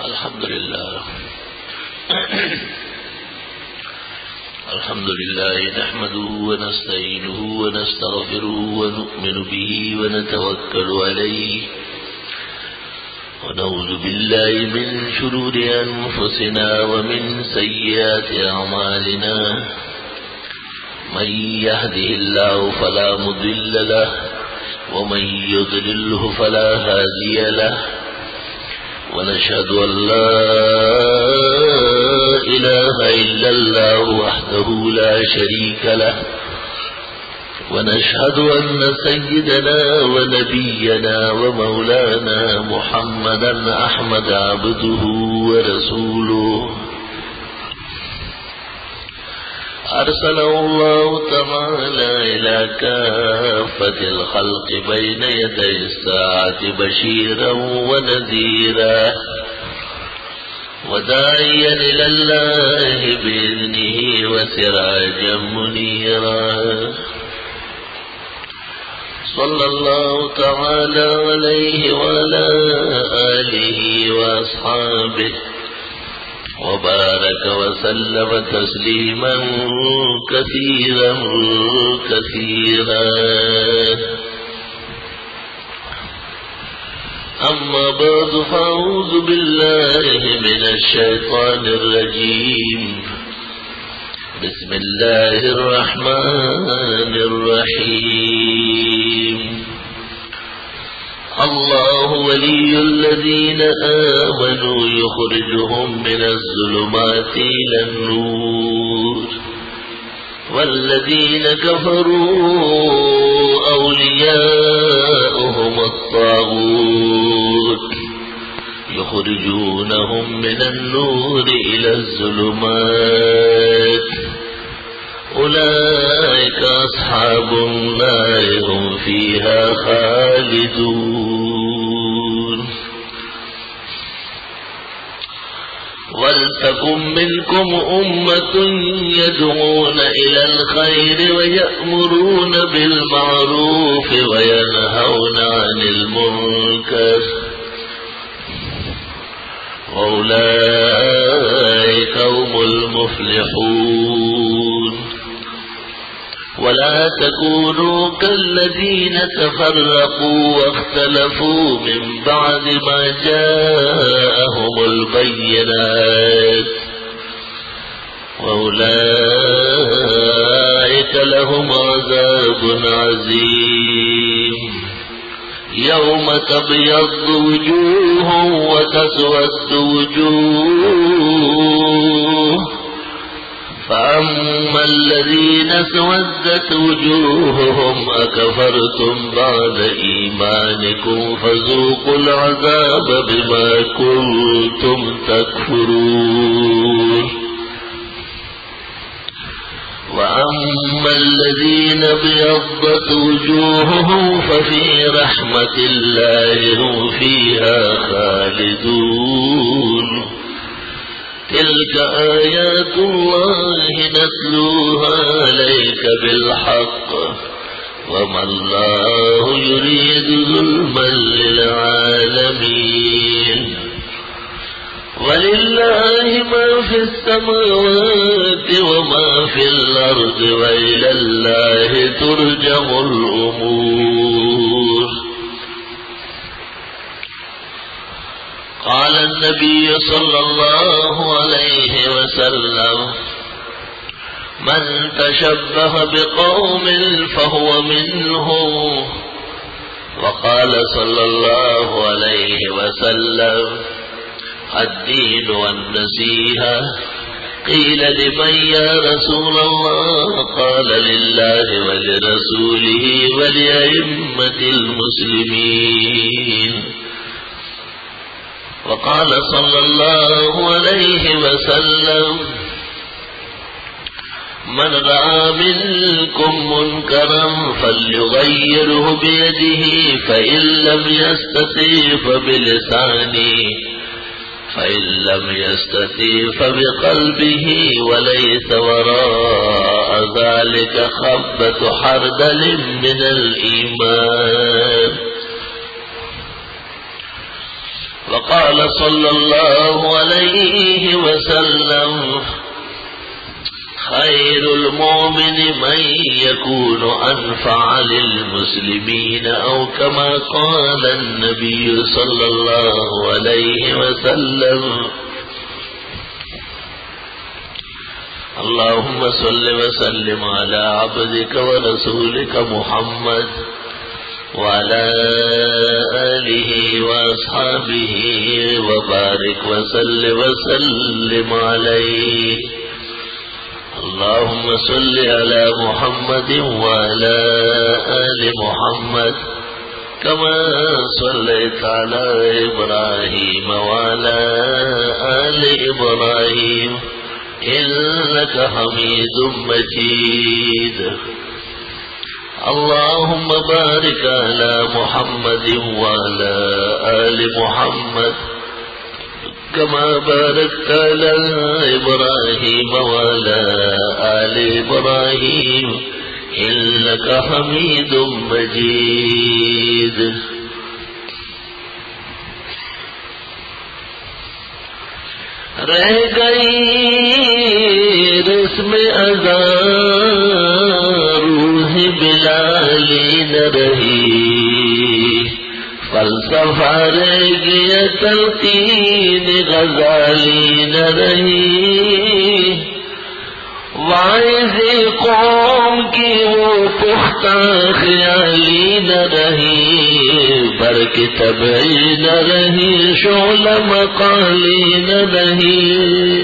الحمد لله نحمده ونستعينه ونستغفره ونؤمن به ونتوكل عليه ونعوذ بالله من شرور أنفسنا ومن سيئات أعمالنا من يهده الله فلا مضل له ومن يضلله فلا هادي له ونشهد أن لا إله إلا الله وحده لا شريك له ونشهد أن سيدنا ونبينا ومولانا محمدا أحمد عبده ورسوله أرسله الله تعالى إلى كافة الخلق بين يدي الساعة بشيرا ونذيرا وداعيا إلى الله بإذنه وسراجا منيرا صلى الله تعالى عليه وعلى آله وأصحابه وبارك وسلم تسليما كثيرا كثيرا. أما بعد فأعوذ بالله من الشيطان الرجيم. بسم الله الرحمن الرحيم. الله ولي الذين آمنوا يخرجهم من الظلمات إلى النور والذين كفروا أولياؤهم الطاغوت يخرجونهم من النور إلى الظلمات أولئك أصحاب النار هم فيها خالدون. ولتكن منكم أمة يدعون إلى الخير ويأمرون بالمعروف وينهون عن المنكر وأولئك هم المفلحون. ولا تكونوا كالذين تفرقوا واختلفوا من بعد ما جاءهم البينات وأولئك لهم عذاب عظيم. يوم تبيض وجوه وتسود وجوه فأما الذين اسودت وجوههم أكفرتم بعد إيمانكم فذوقوا العذاب بما كنتم تكفرون. وأما الذين ابيضت وجوههم ففي رحمة الله هم فيها خالدون. تلك آيات الله نتلوها عليك بالحق وما الله يريد ظلما للعالمين. ولله ما في السماوات وما في الأرض وإلى الله ترجع الأمور. قال النبي صلى الله عليه وسلم من تشبه بقوم فهو منهم. وقال صلى الله عليه وسلم الدين والنصيحة. قيل لمن يا رسول الله؟ قال لله ولرسوله ولأئمة المسلمين. وقال صلى الله عليه وسلم من رأى منكم منكرا فليغيره بيده فإن لم يستطع فبلسانه فإن لم يستطع فبقلبه وليس وراء ذلك خبة حردل من الإيمان. وقال صلى الله عليه وسلم خير المؤمن من يكون أنفع للمسلمين أو كما قال النبي صلى الله عليه وسلم. اللهم صل وسلم على عبدك ورسولك محمد وعلى آله وأصحابه وبارك وسلم عليه. اللهم صل على محمد وعلى آل محمد كما صليت على إبراهيم وعلى آل إبراهيم إنك حميد مجيد. اللهم بارك على محمد وعلى آل محمد كما باركت على إبراهيم وعلى آل إبراهيم إنك حميد مجيد. رہ گئی رسم ادا روح بلالی نہ رہی، فلسفہ رہ گیا تلقین غزالی نہ رہی، واعظ قوم کی وہ پختہ خیالی نہ رہی، برق طبعی نہ رہی، شعلہ مقالی نہ رہی،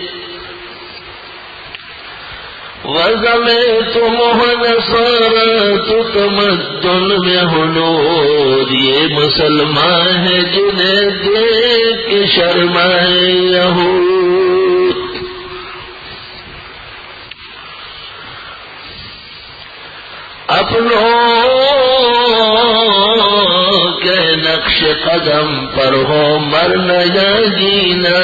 وزم تم نصارت تمدن میں ہنور، یہ مسلمان ہے جنہیں دیکھ کے شرمائے یہود، اپنوں کے نقش قدم پر ہو مرنا یا جینا،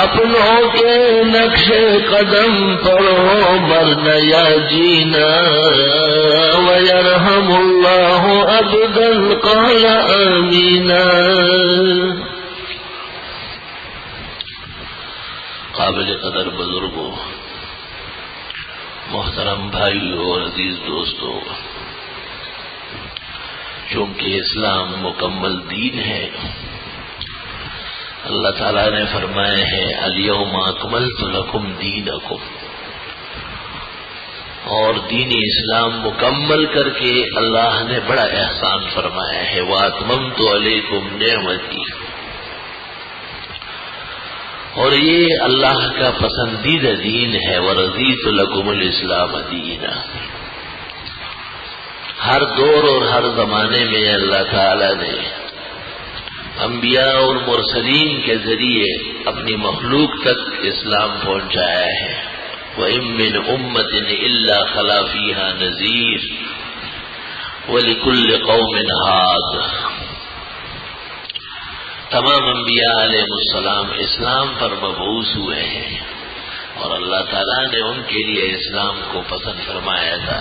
اپنوں کے نقش قدم پر ہو مرنا یا جینا، وَيَرْحَمُ اللَّهُ عَبْدًا قَالَ آمِينَ. قابل قدر بزرگوں، محترم بھائیو اور عزیز دوستو، چونکہ اسلام مکمل دین ہے، اللہ تعالیٰ نے فرمایا ہے الیوم اکملت لکم دینکم، اور دین اسلام مکمل کر کے اللہ نے بڑا احسان فرمایا ہے، واتممت علیکم نعمتی، اور یہ اللہ کا پسندیدہ دین ہے، ورضیت لکم الاسلام دینا. ہر دور اور ہر زمانے میں اللہ تعالیٰ نے انبیاء اور مرسلین کے ذریعے اپنی مخلوق تک اسلام پہنچایا ہے. وَإِن مِّنْ أُمَّةٍ إِلَّا خَلَا فِيهَا نَذِيرٌ وَلِكُلِّ قَوْمٍ هَادٍ. تمام انبیاء علیہ السلام اسلام پر مبعوث ہوئے ہیں، اور اللہ تعالیٰ نے ان کے لیے اسلام کو پسند فرمایا تھا.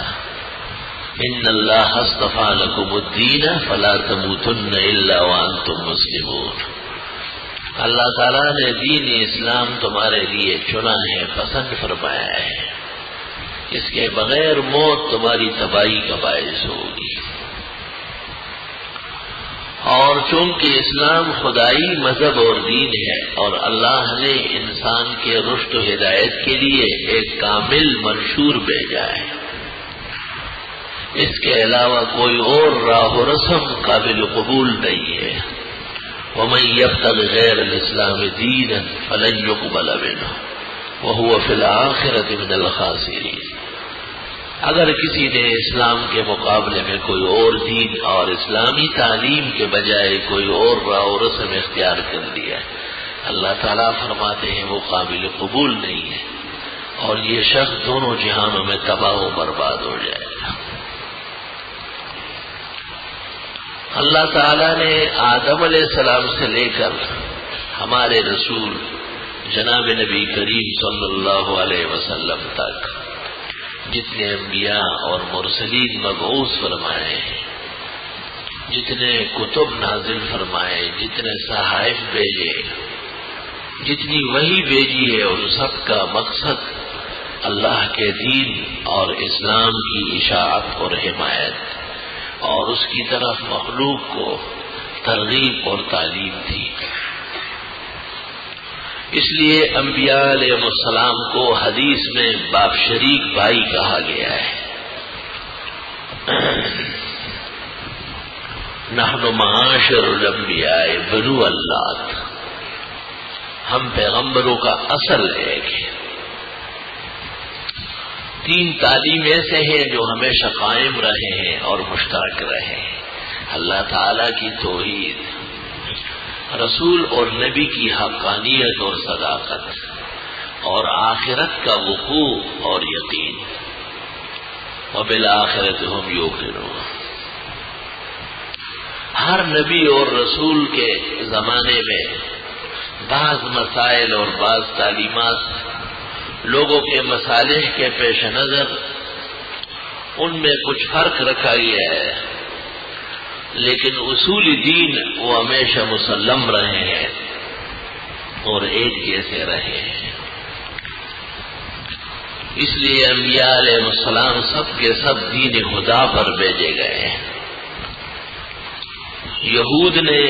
ان اللہ اصطفیٰ لکم الدین فلا تموتن الا وانتم مسلمون. اللہ تعالیٰ نے دین اسلام تمہارے لیے چنا ہے، پسند فرمایا ہے، اس کے بغیر موت تمہاری تباہی کا باعث ہوگی. اور چونکہ اسلام خدائی مذہب اور دین ہے، اور اللہ نے انسان کے رشد و ہدایت کے لیے ایک کامل منشور بھیجا ہے، اس کے علاوہ کوئی اور راہ و رسم قابل قبول نہیں ہے. وَمَن يَبْتَغِ غَيْرَ الْإِسْلَامِ دِينًا فَلَن يُقْبَلَ مِنْهُ وَهُوَ فِي الْآخِرَةِ مِنَ الْخَاسِرِينَ. اگر کسی نے اسلام کے مقابلے میں کوئی اور دین اور اسلامی تعلیم کے بجائے کوئی اور راہ و رسم اختیار کر لیا، اللہ تعالیٰ فرماتے ہیں وہ قابل قبول نہیں ہے، اور یہ شخص دونوں جہانوں میں تباہ و برباد ہو جائے گا. اللہ تعالیٰ نے آدم علیہ السلام سے لے کر ہمارے رسول جناب نبی کریم صلی اللہ علیہ وسلم تک جتنے انبیاء اور مرسلین مبعوث فرمائے ہیں، جتنے کتب نازل فرمائے، جتنے صحائف بھیجے، جتنی وحی بھیجی ہے، ان سب کا مقصد اللہ کے دین اور اسلام کی اشاعت اور حمایت اور اس کی طرف مخلوق کو ترغیب اور تعلیم تھی۔ اس لیے انبیاء علیہ السلام کو حدیث میں باپ شریک بھائی کہا گیا ہے۔ نحن معاشر الانبیاء بنو اللات، ہم پیغمبروں کا اصل ایک ہے۔ تین تعلیم ایسے ہیں جو ہمیشہ قائم رہے ہیں اور مشترک رہے ہیں: اللہ تعالی کی توحید، رسول اور نبی کی حقانیت اور صداقت، اور آخرت کا وقوع اور یقین، وبالآخرۃ ھم یوقنون۔ ہر نبی اور رسول کے زمانے میں بعض مسائل اور بعض تعلیمات لوگوں کے مصالح کے پیش نظر ان میں کچھ فرق رکھا گیا ہے، لیکن اصول دین وہ ہمیشہ مسلم رہے ہیں اور ایک جیسے رہے ہیں۔ اس لیے انبیاء علیہ السلام سب کے سب دین خدا پر بھیجے گئے ہیں۔ یہود نے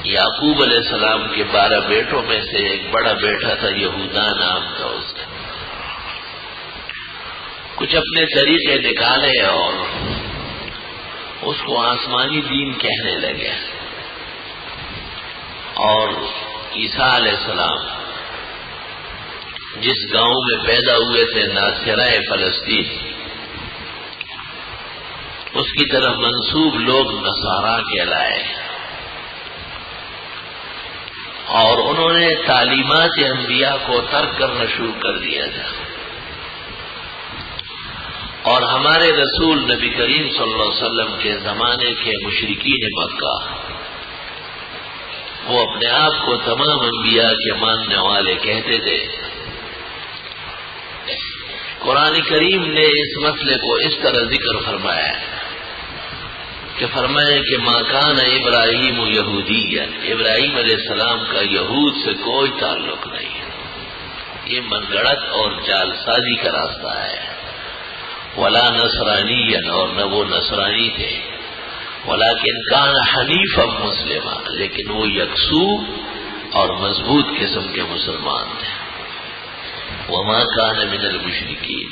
یعقوب علیہ السلام کے 12 بیٹوں میں سے ایک بڑا بیٹا تھا، یہودا نام تھا اس کا، کچھ اپنے طریقے نکالے اور اس کو آسمانی دین کہنے لگے، اور عیسیٰ علیہ السلام جس گاؤں میں پیدا ہوئے تھے، ناصرہ فلسطین، اس کی طرف منسوب لوگ نصارا کہلائے، اور انہوں نے تعلیمات انبیاء کو ترک کرنا شروع کر دیا تھا۔ اور ہمارے رسول نبی کریم صلی اللہ علیہ وسلم کے زمانے کے مشرکین مکہ، وہ اپنے آپ کو تمام انبیاء کے ماننے والے کہتے تھے۔ قرآن کریم نے اس مسئلے کو اس طرح ذکر فرمایا کہ فرمائے کہ ما کان ابراہیم یہودیا، ابراہیم علیہ السلام کا یہود سے کوئی تعلق نہیں ہے، یہ من گڑت اور جال سازی کا راستہ ہے۔ ولا نصرانیا، اور نہ وہ نصرانی تھے، ولکن کان حنیفا مسلما، لیکن وہ یکسو اور مضبوط قسم کے مسلمان تھے۔ وما کان من المشرکین،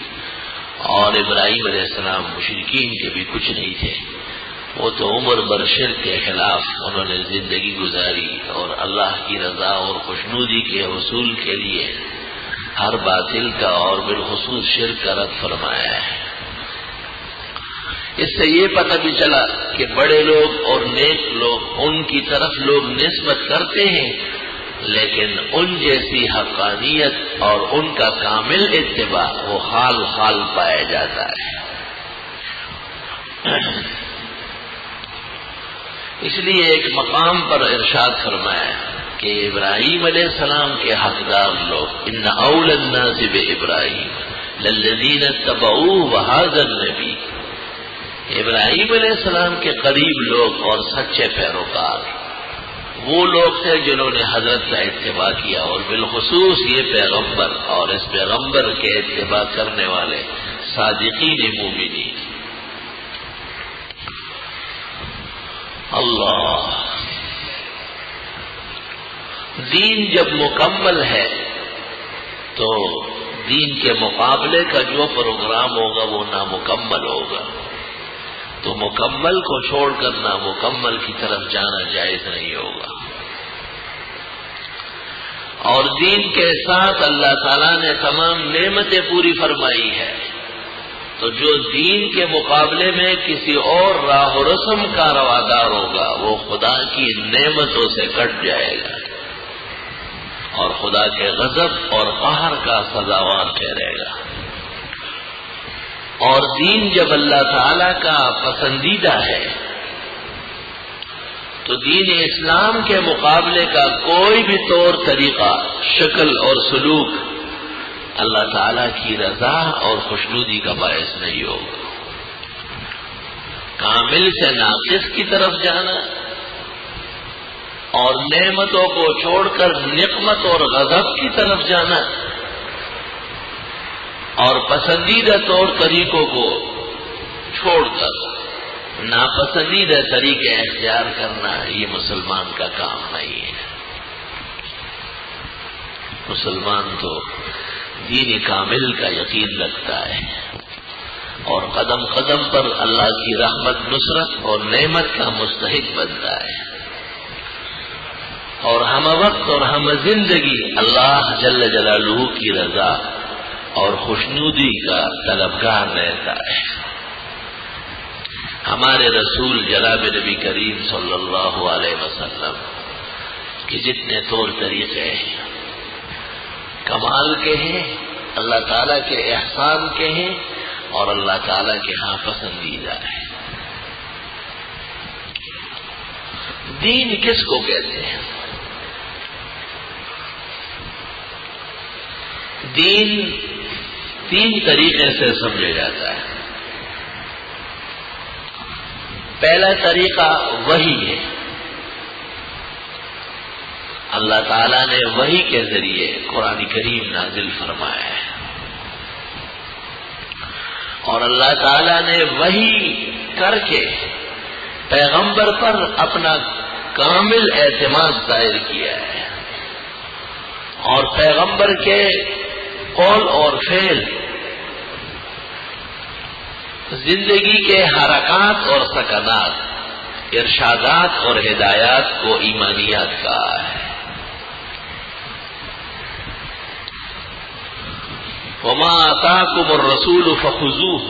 اور ابراہیم علیہ السلام مشرکین کے بھی کچھ نہیں تھے، وہ تو عمر بر شرک کے خلاف انہوں نے زندگی گزاری اور اللہ کی رضا اور خوشنودی کے حصول کے لیے ہر باطل کا اور بالخصوص شرک کا رد فرمایا ہے۔ اس سے یہ پتہ بھی چلا کہ بڑے لوگ اور نیک لوگ ان کی طرف لوگ نسبت کرتے ہیں، لیکن ان جیسی حقانیت اور ان کا کامل اتباع وہ حال حال پایا جاتا ہے۔ اس لیے ایک مقام پر ارشاد فرمایا کہ ابراہیم علیہ السلام کے حقدار لوگ، ان اول الناس بابراہیم للذین اتبعوہ وہذا النبی، ابراہیم علیہ السلام کے قریب لوگ اور سچے پیروکار وہ لوگ تھے جنہوں نے حضرت کا اتباع کیا، اور بالخصوص یہ پیغمبر اور اس پیغمبر کے اتباع کرنے والے صادقین مومنین۔ اللہ، دین جب مکمل ہے تو دین کے مقابلے کا جو پروگرام ہوگا وہ نامکمل ہوگا، تو مکمل کو چھوڑ کر نامکمل کی طرف جانا جائز نہیں ہوگا۔ اور دین کے ساتھ اللہ تعالیٰ نے تمام نعمتیں پوری فرمائی ہے، تو جو دین کے مقابلے میں کسی اور راہ و رسم کا روادار ہوگا وہ خدا کی نعمتوں سے کٹ جائے گا اور خدا کے غضب اور قہر کا سزاوار ٹھہرے گا۔ اور دین جب اللہ تعالی کا پسندیدہ ہے تو دین اسلام کے مقابلے کا کوئی بھی طور طریقہ، شکل اور سلوک اللہ تعالیٰ کی رضا اور خوشنودی کا باعث نہیں ہوگا۔ کامل سے ناقص کی طرف جانا اور نعمتوں کو چھوڑ کر نقمت اور غضب کی طرف جانا اور پسندیدہ طور طریقوں کو چھوڑ کر ناپسندیدہ طریقے اختیار کرنا، یہ مسلمان کا کام نہیں ہے۔ مسلمان تو دین کامل کا یقین رکھتا ہے اور قدم قدم پر اللہ کی رحمت، نصرت اور نعمت کا مستحق بنتا ہے، اور ہم وقت اور ہم زندگی اللہ جل جلالہ کی رضا اور خوشنودی کا طلبگار رہتا ہے۔ ہمارے رسول جناب نبی کریم صلی اللہ علیہ وسلم کے جتنے طور طریقے ہیں کمال کے ہیں، اللہ تعالیٰ کے احسان کے ہیں اور اللہ تعالیٰ کے ہاں پسندیدہ ہے۔ دین کس کو کہتے ہیں؟ دین تین طریقے سے سمجھا جاتا ہے۔ پہلا طریقہ وحی ہے، اللہ تعالیٰ نے وحی کے ذریعے قرآن کریم نازل فرمایا ہے، اور اللہ تعالیٰ نے وحی کر کے پیغمبر پر اپنا کامل اعتماد ظاہر کیا ہے، اور پیغمبر کے قول اور فعل، زندگی کے حرکات اور سکنات، ارشادات اور ہدایات کو ایمانیات کہا ہے۔ وما آتاکم الرسول فخذوہ،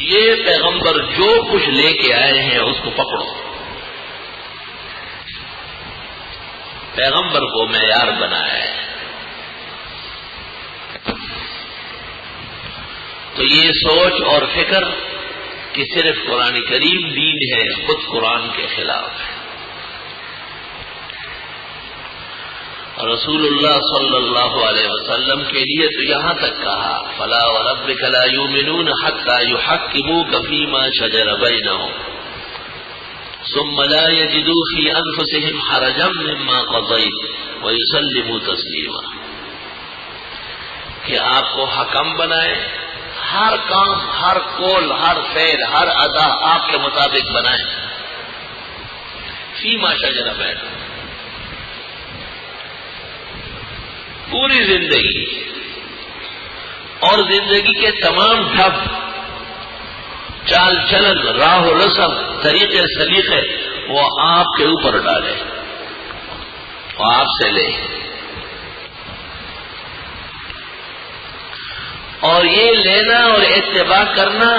یہ پیغمبر جو کچھ لے کے آئے ہیں اس کو پکڑو۔ پیغمبر کو معیار بنایا ہے، تو یہ سوچ اور فکر کہ صرف قرآن کریم دین ہے، خود قرآن کے خلاف ہے۔ رسول اللہ صلی اللہ علیہ وسلم کے لیے تو یہاں تک کہا فلا وربک لا یؤمنون حتی یحکموک فیما شجر بینہم ثم لا یجدوا فی انفسہم حرجا مما قضیت ویسلموا تسلیما، کہ آپ کو حکم بنائے، ہر کام، ہر قول، ہر فعل، ہر ادا آپ کے مطابق بنائیں، فیما شجر بینہم، پوری زندگی اور زندگی کے تمام ڈھب، چال چلن، راہ و رسم، طریقے سلیقے وہ آپ کے اوپر ڈالے، وہ آپ سے لے، اور یہ لینا اور اتباع کرنا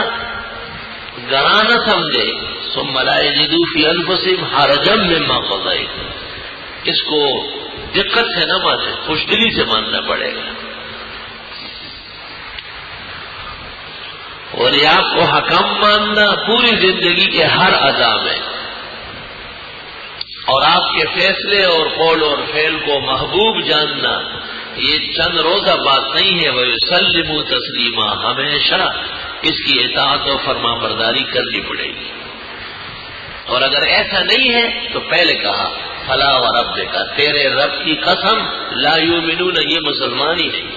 گراں نہ سمجھے، ثم لا یجدوا فی انفسہم حرجا مما قضیت، اس کو دقت سے نہ مانے، خوش دلی سے ماننا پڑے گا، اور یہ آپ کو حکم ماننا پوری زندگی کے ہر ادا میں، اور آپ کے فیصلے اور قول اور فعل کو محبوب جاننا، یہ چند روزہ بات نہیں ہے، وَيُسَلِّمُوا تَسْلِيمًا، ہمیشہ اس کی اطاعت و فرما برداری کرنی پڑے گی، اور اگر ایسا نہیں ہے تو پہلے کہا فلا وربک، تیرے رب کی قسم، لا یؤمنون، یہ مسلمان ہی نہیں،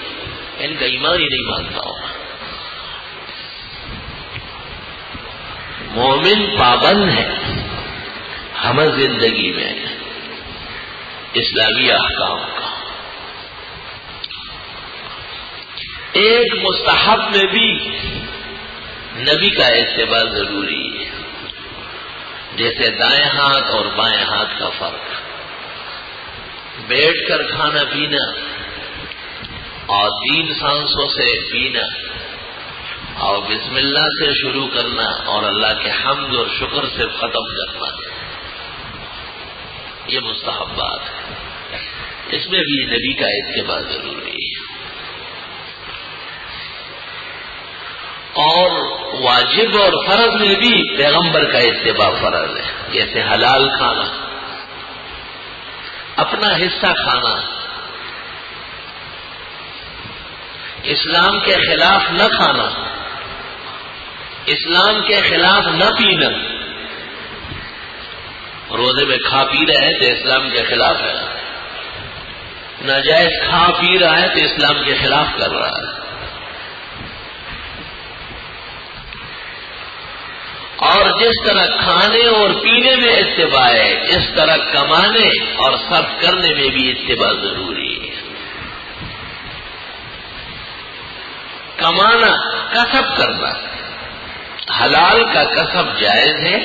ان کا ایمان ہی نہیں مانتا ہوگا۔ مومن پابند ہے ہم زندگی میں اسلامی احکام کا، ایک مستحب میں بھی نبی کا اتباع ضروری ہے، جیسے دائیں ہاتھ اور بائیں ہاتھ کا فرق، بیٹھ کر کھانا پینا اور 3 سانسوں سے پینا اور بسم اللہ سے شروع کرنا اور اللہ کے حمد اور شکر سے ختم کرنا، یہ مستحبات ہے، اس میں بھی نبی کا اتباع ضروری ہے، اور واجب اور فرض میں بھی پیغمبر کا اتباع فرض ہے، جیسے حلال کھانا، اپنا حصہ کھانا، اسلام کے خلاف نہ کھانا، اسلام کے خلاف نہ پینا، روزے میں کھا پی رہے ہیں تو اسلام کے خلاف ہے، ناجائز کھا پی رہا ہے تو اسلام کے خلاف کر رہا ہے۔ اور جس طرح کھانے اور پینے میں اتباع ہے، اس طرح کمانے اور صرف کرنے میں بھی اتباع ضروری ہے۔ کمانا، کسب کرنا، حلال کا کسب جائز ہے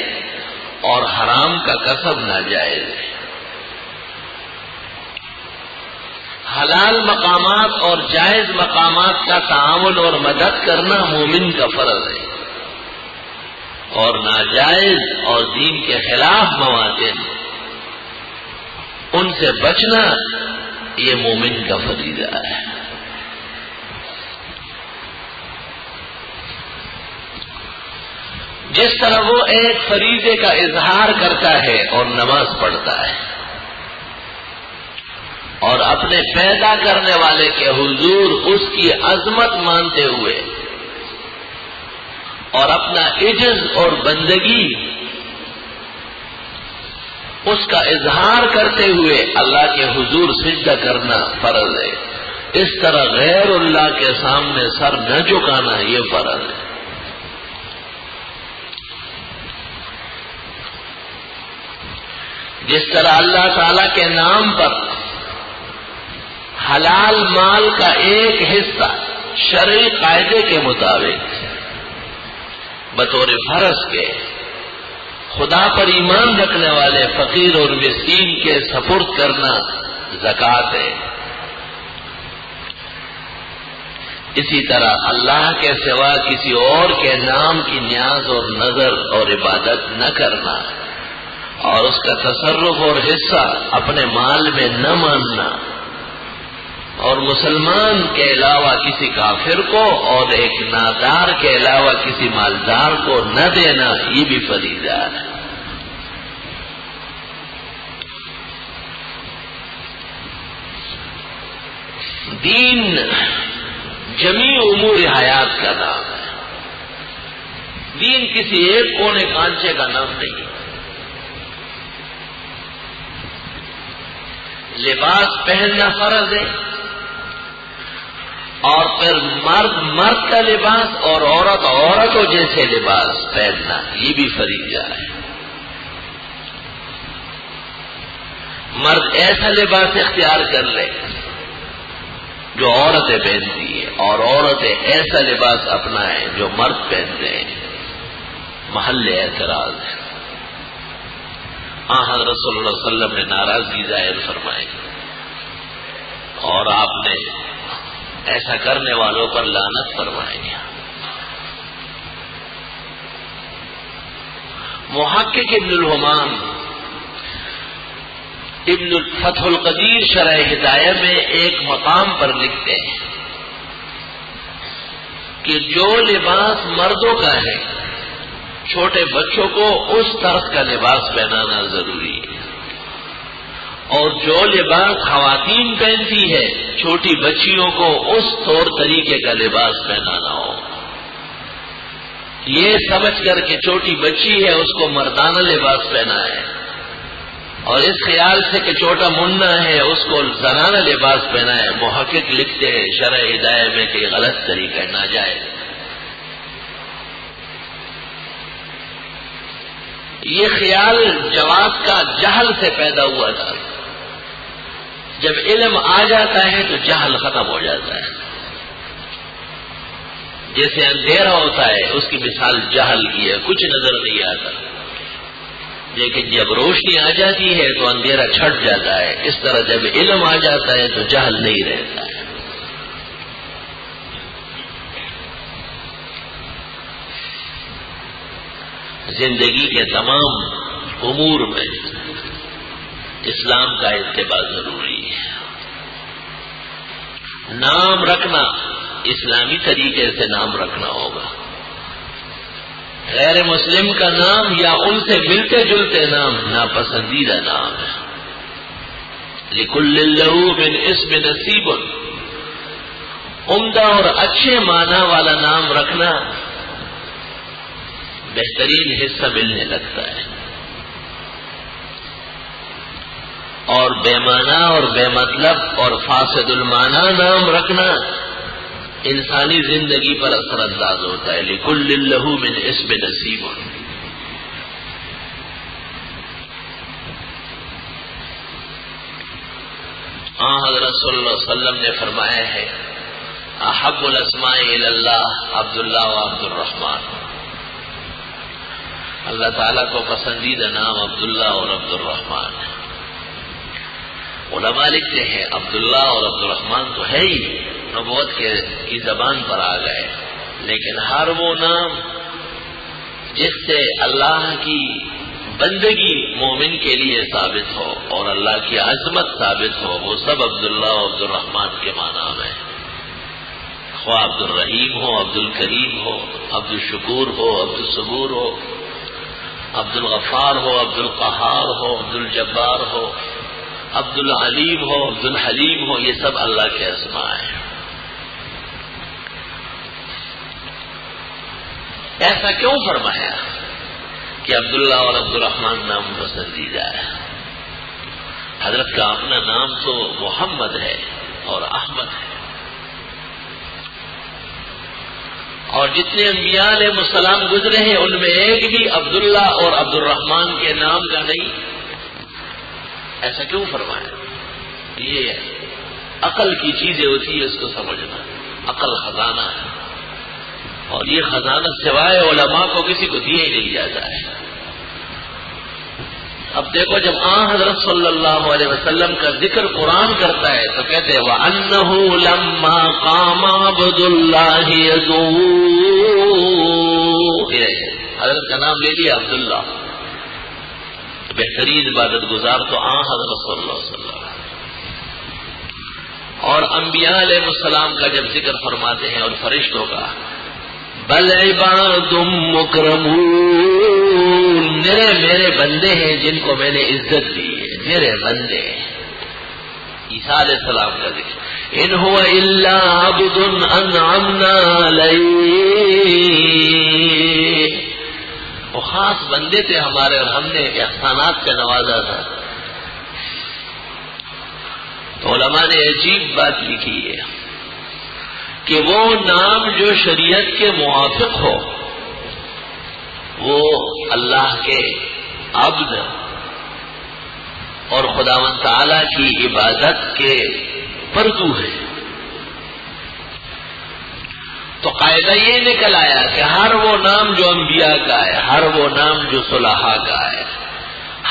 اور حرام کا کسب ناجائز ہے۔ حلال مقامات اور جائز مقامات کا تعاون اور مدد کرنا مومن کا فرض ہے، اور ناجائز اور دین کے خلاف مواطن ان سے بچنا یہ مومن کا فریضہ ہے۔ جس طرح وہ ایک فریضے کا اظہار کرتا ہے اور نماز پڑھتا ہے، اور اپنے پیدا کرنے والے کے حضور اس کی عظمت مانتے ہوئے اور اپنا عجز اور بندگی اس کا اظہار کرتے ہوئے اللہ کے حضور سجدہ کرنا فرض ہے، اس طرح غیر اللہ کے سامنے سر نہ جھکانا یہ فرض ہے۔ جس طرح اللہ تعالی کے نام پر حلال مال کا ایک حصہ شرعی قاعدے کے مطابق بطور فرض کے خدا پر ایمان رکھنے والے فقیر اور مسکین کے سپرد کرنا زکوٰۃ ہے، اسی طرح اللہ کے سوا کسی اور کے نام کی نیاز اور نظر اور عبادت نہ کرنا اور اس کا تصرف اور حصہ اپنے مال میں نہ ماننا، اور مسلمان کے علاوہ کسی کافر کو اور ایک نادار کے علاوہ کسی مالدار کو نہ دینا یہ بھی فریضہ ہے۔ دین جمیع امور حیات کا نام ہے، دین کسی ایک کونے کانچے کا نام نہیں ہے۔ لباس پہننا فرض ہے، اور پھر مرد کا لباس اور عورتوں جیسے لباس پہننا یہ بھی فریضہ ہے۔ مرد ایسا لباس اختیار کر لے جو عورتیں پہنتی ہیں، اور عورتیں ایسا لباس اپنائیں جو مرد پہنتے ہیں، محل اعتراض ہے۔ حضرت صلی اللہ علیہ وسلم نے ناراضگی ظاہر فرمائی اور آپ نے ایسا کرنے والوں پر لعنت فرمائی۔ محقق ابن الحمام ابن فتح القدیر شرح ہدایہ میں ایک مقام پر لکھتے ہیں کہ جو لباس مردوں کا ہے چھوٹے بچوں کو اس طرح کا لباس پہنانا ضروری ہے، اور جو لباس خواتین پہنتی ہے چھوٹی بچیوں کو اس طور طریقے کا لباس پہنانا ہو، یہ سمجھ کر کہ چھوٹی بچی ہے اس کو مردانہ لباس پہنا ہے، اور اس خیال سے کہ چھوٹا منا ہے اس کو زنانہ لباس پہنا ہے۔ محقق لکھتے ہیں شرح ہدایہ میں کہ غلط طریقہ ہے، ناجائز۔ یہ خیال جواب کا جہل سے پیدا ہوا تھا، جب علم آ جاتا ہے تو جہل ختم ہو جاتا ہے۔ جیسے اندھیرا ہوتا ہے اس کی مثال جہل کی ہے، کچھ نظر نہیں آتا، لیکن جب روشنی آ جاتی ہے تو اندھیرا چھٹ جاتا ہے، اس طرح جب علم آ جاتا ہے تو جہل نہیں رہتا ہے۔ زندگی کے تمام امور میں اسلام کا اتباع ضروری ہے۔ نام رکھنا اسلامی طریقے سے نام رکھنا ہوگا، غیر مسلم کا نام یا ان سے ملتے جلتے نام ناپسندیدہ نام ہے۔ لِكُلٍّ لَّهُ مِنْ اسْمٍ نَصِيبٌ، عمدہ اور اچھے معنی والا نام رکھنا بہترین حصہ ملنے لگتا ہے. اور بے معنی اور بے مطلب اور فاسد المعنی نام رکھنا انسانی زندگی پر اثر انداز ہوتا ہے. لِكُلٍّ لَهُ مِنْ اسْمِ نَصِيبٌ. حضرت صلی اللہ علیہ وسلم نے فرمایا ہے احب الاسماء الی اللہ عبداللہ و عبد الرحمن. اللہ تعالیٰ کو پسندیدہ نام عبداللہ اور عبد الرحمن ہے. علماء لکھتے ہیں عبداللہ اور عبد الرحمن تو ہے ہی, نبوت کی زبان پر آ گئے, لیکن ہر وہ نام جس سے اللہ کی بندگی مومن کے لیے ثابت ہو اور اللہ کی عظمت ثابت ہو, وہ سب عبداللہ و عبد الرحمن کے معنی میں. خواہ عبد الرحیم ہو, عبد الکریم ہو, عبد الشکور ہو, عبد الصبور ہو, عبد الغفار ہو, عبد القہار ہو, عبد الجبار ہو, عبد العلیم ہو, عبد الحلیم ہو, یہ سب اللہ کے اسماء ہیں. ایسا کیوں فرمایا کہ عبداللہ اور عبد الرحمن نام پسندیدہ ہے؟ حضرت کا اپنا نام تو محمد ہے اور احمد ہے, اور جتنے انبیاء علیہ السلام گزرے ہیں ان میں ایک بھی عبداللہ اور عبد الرحمن کے نام کا نہیں. ایسا کیوں فرمایا؟ یہ عقل کی چیزیں ہوتی ہے, اس کو سمجھنا. عقل خزانہ ہے, اور یہ خزانہ سوائے علماء کو کسی کو دیا ہی نہیں جاتا ہے. اب دیکھو, جب حضرت صلی اللہ علیہ وسلم کا ذکر قرآن کرتا ہے تو کہتے ہیں وَأَنَّهُ لَمَّا قَامَ عَبْدُ اللَّهِ يَدْعُوهُ. حضرت کا نام لے لیا عبداللہ, بہترین عبادت گزار تو حضرت صلی اللہ علیہ وسلم. اور انبیاء علیہ السلام کا جب ذکر فرماتے ہیں اور فرشتوں کا, بل عباد مکرمون, میرے بندے ہیں جن کو میں نے عزت دی ہے, میرے بندے. عیسیٰ علیہ السلام کا ذکر, ان هو الا عبد انعمنا علیہ, وہ خاص بندے تھے ہمارے اور ہم نے احسانات سے نوازا تھا. تو علماء نے عجیب بات لکھی ہے کہ وہ نام جو شریعت کے موافق ہو وہ اللہ کے عبد اور خداوند تعالی کی عبادت کے پردو ہے. تو قاعدہ یہ نکل آیا کہ ہر وہ نام جو انبیاء کا ہے, ہر وہ نام جو صلحاء کا ہے,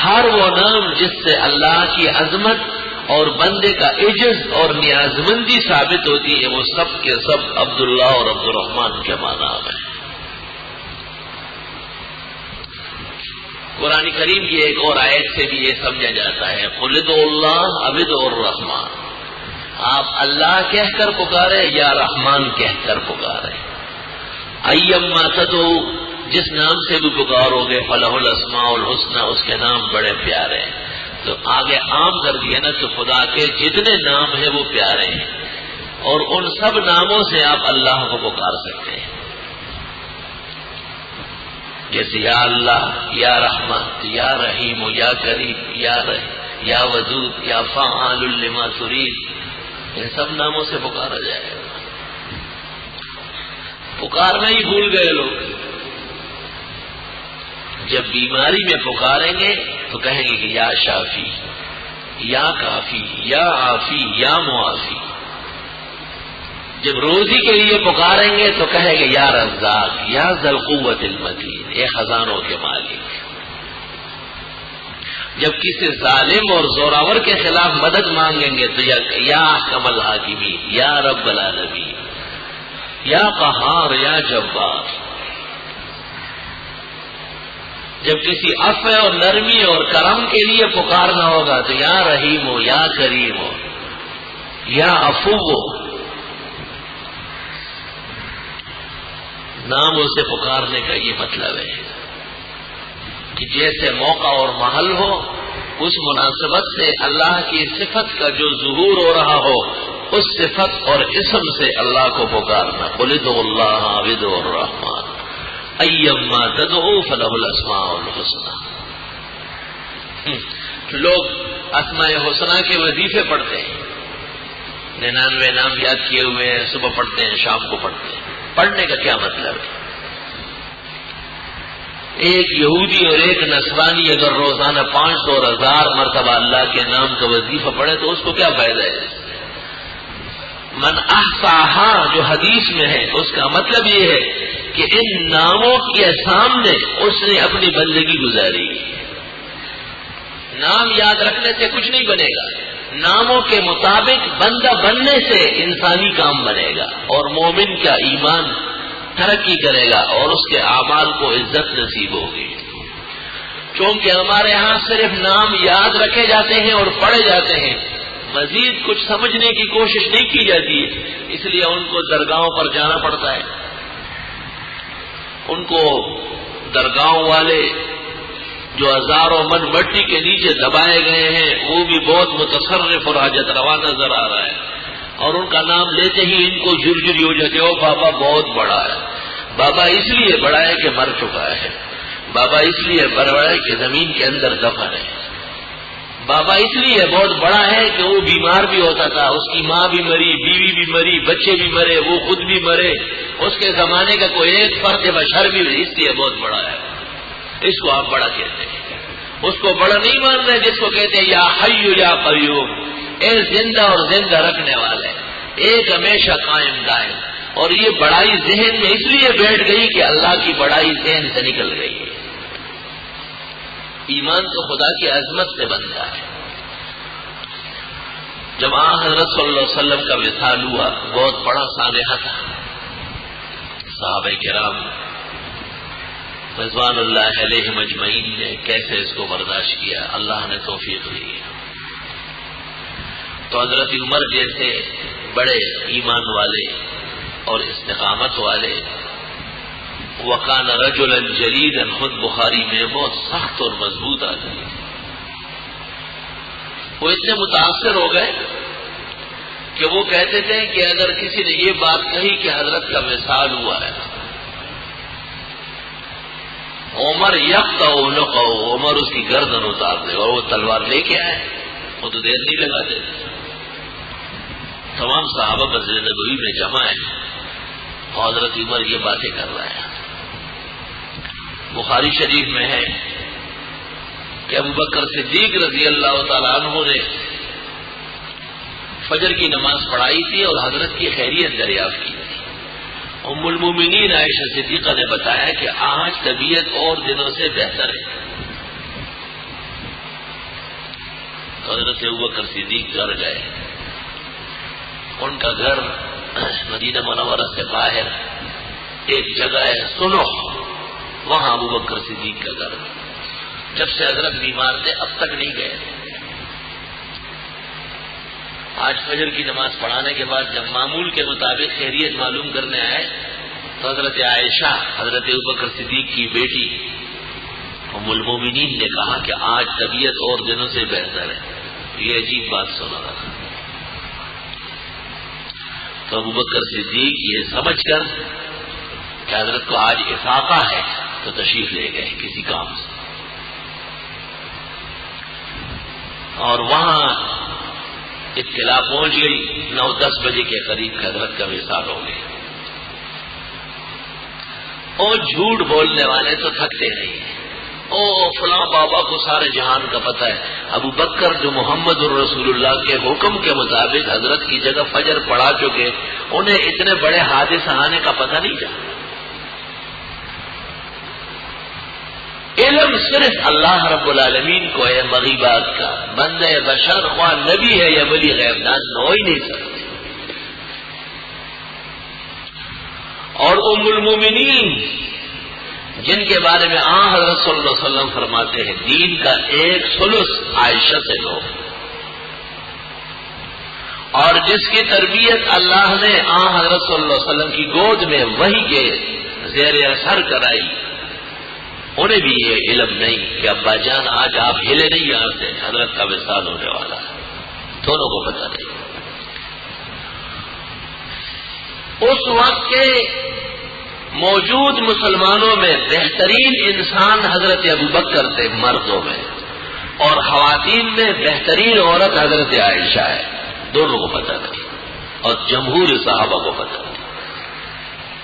ہر وہ نام جس سے اللہ کی عظمت اور بندے کا عجز اور نیازمندی ثابت ہوتی ہے, وہ سب کے سب عبداللہ اور عبد الرحمن کے معنی میں. قرآن کریم کی ایک اور آیت سے بھی یہ سمجھا جاتا ہے قُلِ ادْعُوا اللَّهَ أَوِ ادْعُوا الرَّحْمَٰنَ. آپ اللہ کہہ کر پکارے یا رحمان کہہ کر پکارے. اَيَّمَّا تَدْعُوا, جس نام سے بھی پکارو گے, فَلَهُ الْأَسْمَاءُ الْحُسْنَىٰ, اس کے نام بڑے پیارے ہیں. تو آگے عام کر دیا نا, تو خدا کے جتنے نام ہیں وہ پیارے ہیں, اور ان سب ناموں سے آپ اللہ کو پکار سکتے ہیں. جیسے یا اللہ, یا رحمان, یا رحیم, یا کریم, یا ودود, یا فعال لما ترید, ان سب ناموں سے پکارا جائے گا. پکارنا ہی بھول گئے لوگ. جب بیماری میں پکاریں گے تو کہیں گے کہ یا شافی, یا کافی, یا عافی, یا معافی. جب روزی کے لیے پکاریں گے تو کہیں گے یا رزاق, یا ذی القوت المتین, اے خزانوں کے مالک. جب کسی ظالم اور زوراور کے خلاف مدد مانگیں گے تو یا احکم الحاکمین, یا رب العالمین, یا قہار, یا جبار. جب کسی عفو اور نرمی اور کرم کے لیے پکارنا ہوگا تو یا رحیم ہو, یا کریم ہو, یا عفو ہو. ناموں سے پکارنے کا یہ مطلب ہے کہ جیسے موقع اور محل ہو, اس مناسبت سے اللہ کی صفت کا جو ظہور ہو رہا ہو, اس صفت اور اسم سے اللہ کو پکارنا. قُلِ ادْعُوا اللَّهَ أَوِ ادْعُوا الرَّحْمَٰنَ ایما تدعو فلہ الاسماء الحسنى. لوگ اسماء حسنہ کے وظیفے پڑھتے ہیں، 99 نام یاد کیے ہوئے ہیں، صبح پڑھتے ہیں شام کو پڑھتے ہیں. پڑھنے کا کیا مطلب ہے؟ ایک یہودی اور ایک نصرانی اگر روزانہ 500 اور 1000 مرتبہ اللہ کے نام کا وظیفہ پڑھے تو اس کو کیا فائدہ ہے؟ من احصاها جو حدیث میں ہے اس کا مطلب یہ ہے کہ ان ناموں کے سامنے اس نے اپنی بندگی گزاری. نام یاد رکھنے سے کچھ نہیں بنے گا، ناموں کے مطابق بندہ بننے سے انسانی کام بنے گا اور مومن کا ایمان ترقی کرے گا اور اس کے اعمال کو عزت نصیب ہوگی. چونکہ ہمارے ہاں صرف نام یاد رکھے جاتے ہیں اور پڑھے جاتے ہیں، مزید کچھ سمجھنے کی کوشش نہیں کی جاتی ہے، اس لیے ان کو درگاہوں پر جانا پڑتا ہے. ان کو درگاہوں والے جو ہزاروں من مٹی کے نیچے دبائے گئے ہیں وہ بھی بہت متصرف اور حاجت روا نظر آ رہا ہے، اور ان کا نام لیتے ہی ان کو جھرجھری ہو جاتے ہو. بابا بہت بڑا ہے، بابا اس لیے بڑا ہے کہ مر چکا ہے، بابا اس لیے بڑا ہے کہ زمین کے اندر دفن ہے، بابا اس لیے بہت بڑا ہے کہ وہ بیمار بھی ہوتا تھا، اس کی ماں بھی مری، بیوی بھی مری، بچے بھی مرے، وہ خود بھی مرے، اس کے زمانے کا کوئی ایک فرد بشر بھی اس لیے بہت بڑا ہے. اس کو آپ بڑا کہتے ہیں. اس کو بڑا نہیں مان رہے جس کو کہتے ہیں یا حی یا قیوم، اے زندہ اور زندہ رکھنے والے، ایک ہمیشہ قائم دائم. اور یہ بڑائی ذہن میں اس لیے بیٹھ گئی کہ اللہ کی بڑائی ذہن سے نکل گئی ہے. ایمان تو خدا کی عظمت سے بنتا ہے. جب حضرت صلی اللہ علیہ وسلم کا وصال ہوا، بہت بڑا سانحہ تھا. صحابہ کرام رضوان اللہ علیہم اجمعین نے کیسے اس کو برداشت کیا، اللہ نے توفیق دی. تو حضرت عمر جیسے بڑے ایمان والے اور استقامت والے، وکان رجلا جلیدا، خود بخاری میں بہت سخت اور مضبوط آدمی، وہ اتنے متاثر ہو گئے کہ وہ کہتے تھے کہ اگر کسی نے یہ بات کہی کہ حضرت کا وصال ہوا ہے، عمر یقطع عنقہ، عمر اس کی گردن اتار دے. اور وہ تلوار لے کے آئے، وہ تو دیر نہیں لگاتے. تمام صحابہ مسجد نبوی میں جمع ہیں اور حضرت عمر یہ باتیں کر رہا ہے. بخاری شریف میں ہے کہ ابوبکر صدیق رضی اللہ تعالیٰ عنہ نے فجر کی نماز پڑھائی تھی اور حضرت کی خیریت دریافت کی تھی. ام المومنین عائشہ صدیقہ نے بتایا کہ آج طبیعت اور دنوں سے بہتر ہے. تو حضرت ابوبکر صدیق گھر گئے. ان کا گھر مدینہ منورہ سے باہر ایک جگہ ہے سنو، وہاں ابوبکر صدیق کا گھر. جب سے حضرت بیمار تھے اب تک نہیں گئے. آج فجر کی نماز پڑھانے کے بعد جب معمول کے مطابق خیریت معلوم کرنے آئے تو حضرت عائشہ حضرت ابوبکر صدیق کی بیٹی ام المومنین نے کہا کہ آج طبیعت اور دنوں سے بہتر ہے. یہ عجیب بات سنا رہا. تو ابوبکر صدیق یہ سمجھ کر کہ حضرت کو آج افاقہ ہے تو تشریف لے گئے کسی کام سے، اور وہاں اطلاع پہنچ گئی 9-10 بجے کے قریب حضرت کا وصال ہو گیا. اور جھوٹ بولنے والے تو تھکتے نہیں ہیں. فلاں بابا کو سارے جہان کا پتہ ہے. ابو بکر جو محمد الرسول اللہ کے حکم کے مطابق حضرت کی جگہ فجر پڑھا چکے، انہیں اتنے بڑے حادثہ آنے کا پتہ نہیں تھا. علم صرف اللہ رب العالمین کو ہے مغیبات کا. بندہ بشر خواہ نبی ہے یا ولی غیب دان ہو ہی نہیں سکتے. اور ام المومنین جن کے بارے میں حضرت صلی اللہ علیہ وسلم فرماتے ہیں دین کا 1/3 عائشہ سے لو، اور جس کی تربیت اللہ نے حضرت صلی اللہ علیہ وسلم کی گود میں وحی کے زیر اثر کرائی، انہیں بھی یہ علم نہیں کہ ابا جان آج آپ ہلے نہیں یہاں سے، حضرت کا وصال ہونے والا ہے. دونوں کو پتہ نہیں. اس وقت کے موجود مسلمانوں میں بہترین انسان حضرت ابوبکر تھے مردوں میں، اور خواتین میں بہترین عورت حضرت عائشہ ہے. دونوں کو پتہ تھی اور جمہور صحابہ کو پتہ تھی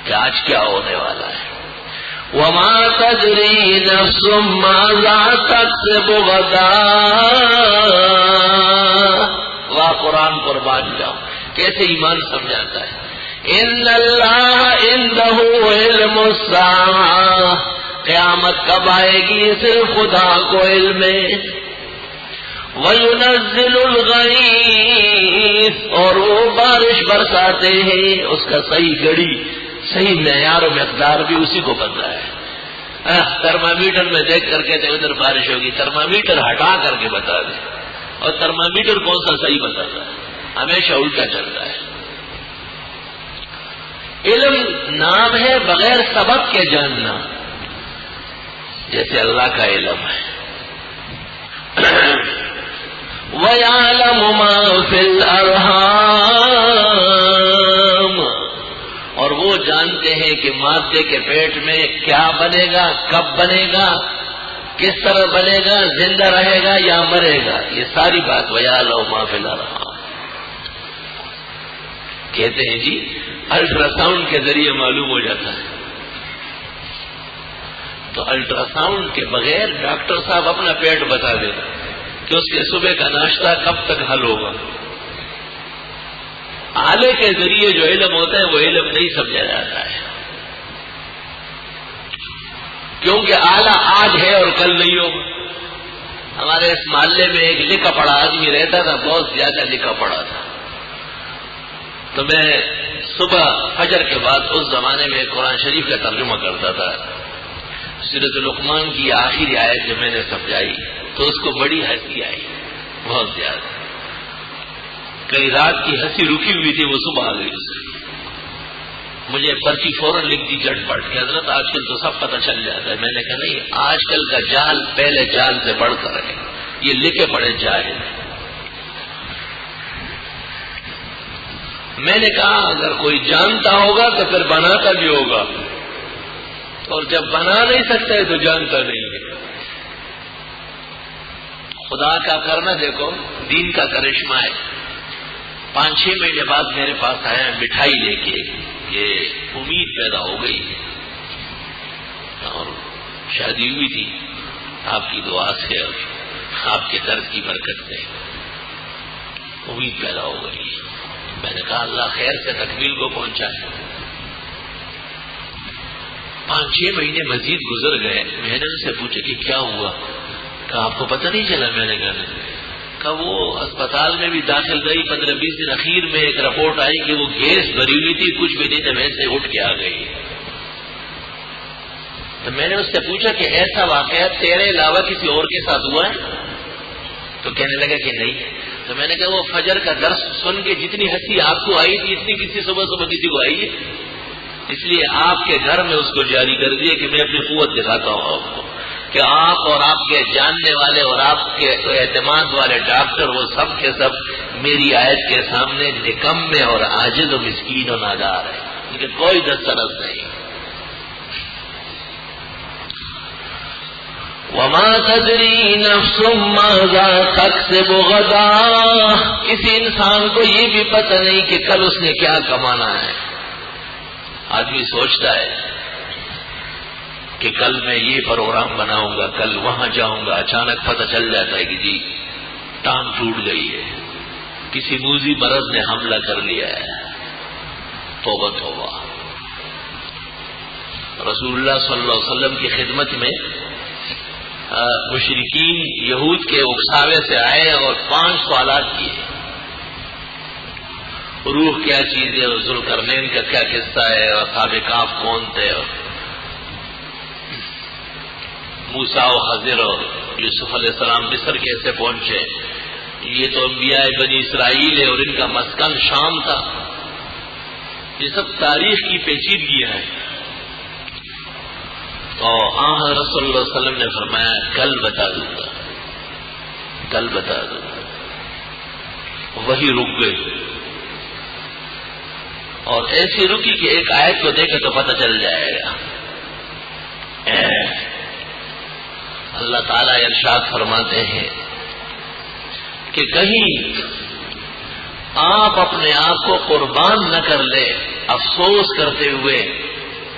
کہ آج کیا ہونے والا ہے. وَمَا تَدْرِي نَفْسٌ مَّاذَا تَكْسِبُ غَدًا. واہ قرآن قربان جاؤ کیسے ایمان سمجھاتا ہے. ان اللہ عنده علم الساعہ، قیامت کب آئے گی صرف خدا کو علم ہے. وَيُنَزِّلُ الْغَيْثَ، اور وہ بارش برساتے ہیں، اس کا صحیح گڑی صحیح معیار و مقدار بھی اسی کو پتہ ہے. ترمامیٹر میں دیکھ کر کے ادھر بارش ہوگی، ترمامیٹر ہٹا کر کے بتا دے، اور ترمامیٹر کون سا صحیح بتاتا ہے؟ ہمیشہ الٹا چلتا ہے. علم نام ہے بغیر سبب کے جاننا، جیسے اللہ کا علم ہے. وَيَعْلَمُ مَا فِي الْأَرْحَامِ، اور وہ جانتے ہیں کہ مادے کے پیٹ میں کیا بنے گا، کب بنے گا، کس طرح بنے گا، زندہ رہے گا یا مرے گا. یہ ساری بات وَيَعْلَمُ مَا فِي الْأَرْحَامِ. کہتے ہیں جی الٹرا ساؤنڈ کے ذریعے معلوم ہو جاتا ہے. تو الٹرا ساؤنڈ کے بغیر ڈاکٹر صاحب اپنا پیٹ بتا دیں کہ اس کے صبح کا ناشتہ کب تک حل ہوگا. آلے کے ذریعے جو علم ہوتا ہے وہ علم نہیں سمجھا جاتا ہے، کیونکہ آلہ آج ہے اور کل نہیں ہوگا. ہمارے اس محلے میں ایک لکھا پڑھا آدمی رہتا تھا، بہت زیادہ لکھا پڑھا تھا. تو میں صبح فجر کے بعد اس زمانے میں قرآن شریف کا ترجمہ کرتا تھا. سورۃ لقمان کی آخری آیت جو میں نے سمجھائی تو اس کو بڑی ہنسی آئی، بہت زیادہ. کئی رات کی ہنسی رکی ہوئی تھی، وہ صبح آ گئی. مجھے پرچی فوراً لکھ دی جٹ پٹ کہ حضرت آج کل تو سب پتہ چل جاتا ہے. میں نے کہا نہیں، آج کل کا جال پہلے جال سے بڑھ کر ہے، یہ لکھے پڑے جاہل. میں نے کہا اگر کوئی جانتا ہوگا تو پھر بناتا بھی ہوگا، اور جب بنا نہیں سکتا ہے تو جانتا نہیں ہے. خدا کا کرنا دیکھو، دین کا کرشمہ ہے. 5-6 مہینے بعد میرے پاس آیا مٹھائی لے کے کہ امید پیدا ہو گئی ہے، اور شادی ہوئی تھی آپ کی دعا سے اور آپ کے درد کی برکت سے امید پیدا ہو گئی. میں نے کہا اللہ خیر سے تکمیل کو پہنچائے. 5-6 مہینے مزید گزر گئے. میں نے ان سے پوچھا کہ کیا ہوا؟ کہا آپ کو پتہ نہیں چلا؟ میں نے کہا وہ اسپتال میں بھی داخل گئی، 15-20 دن اخیر میں ایک رپورٹ آئی کہ وہ گیس بھری ہوئی تھی، کچھ بھی نہیں، ویسے اٹھ کے آ گئی. تو میں نے اس سے پوچھا کہ ایسا واقعہ تیرے علاوہ کسی اور کے ساتھ ہوا ہے؟ تو کہنے لگا کہ نہیں. تو میں نے کہا وہ فجر کا درس سن کے جتنی ہنسی آپ کو آئی تھی اتنی کسی صبح کسی کو آئی ہے؟ اس لیے آپ کے گھر میں اس کو جاری کر دیے کہ میں اپنی قوت دکھاتا ہوں آپ کو، کہ آپ اور آپ کے جاننے والے اور آپ کے اعتماد والے ڈاکٹر وہ سب کے سب میری آیت کے سامنے نکمے اور عاجز و مسکین و نادار ہیں، ان کے کوئی دسترس نہیں. وَمَا تَدْرِي نَفْسٌ مَّاذَا تَكْسِبُ غَدًا. کسی انسان کو یہ بھی پتہ نہیں کہ کل اس نے کیا کمانا ہے. آدمی سوچتا ہے کہ کل میں یہ پروگرام بناؤں گا، کل وہاں جاؤں گا، اچانک پتہ چل جاتا ہے کہ جی ٹانگ ٹوٹ گئی ہے، کسی موذی مرض نے حملہ کر لیا ہے. توبہ توبہ. رسول اللہ صلی اللہ علیہ وسلم کی خدمت میں مشرکین یہود کے اکساوے سے آئے اور 5 سوالات کیے. روح کیا چیز ہے، ذوالقرنین کا کیا قصہ ہے، اور اصحاب کہف کون تھے، اور موسیٰ و خضر اور یوسف علیہ السلام مصر کیسے پہنچے، یہ تو انبیاء بنی اسرائیل ہے اور ان کا مسکن شام تھا. یہ سب تاریخ کی پیچیدگیاں ہیں. تو حضرت صلی اللہ علیہ وسلم نے فرمایا کل بتا دوں گا، کل بتا دوں گا. وہی رک گئی. اور ایسی رکی کہ ایک آیت کو دیکھے تو پتہ چل جائے گا. اللہ تعالیٰ ارشاد فرماتے ہیں کہ کہیں آپ اپنے آپ کو قربان نہ کر لے افسوس کرتے ہوئے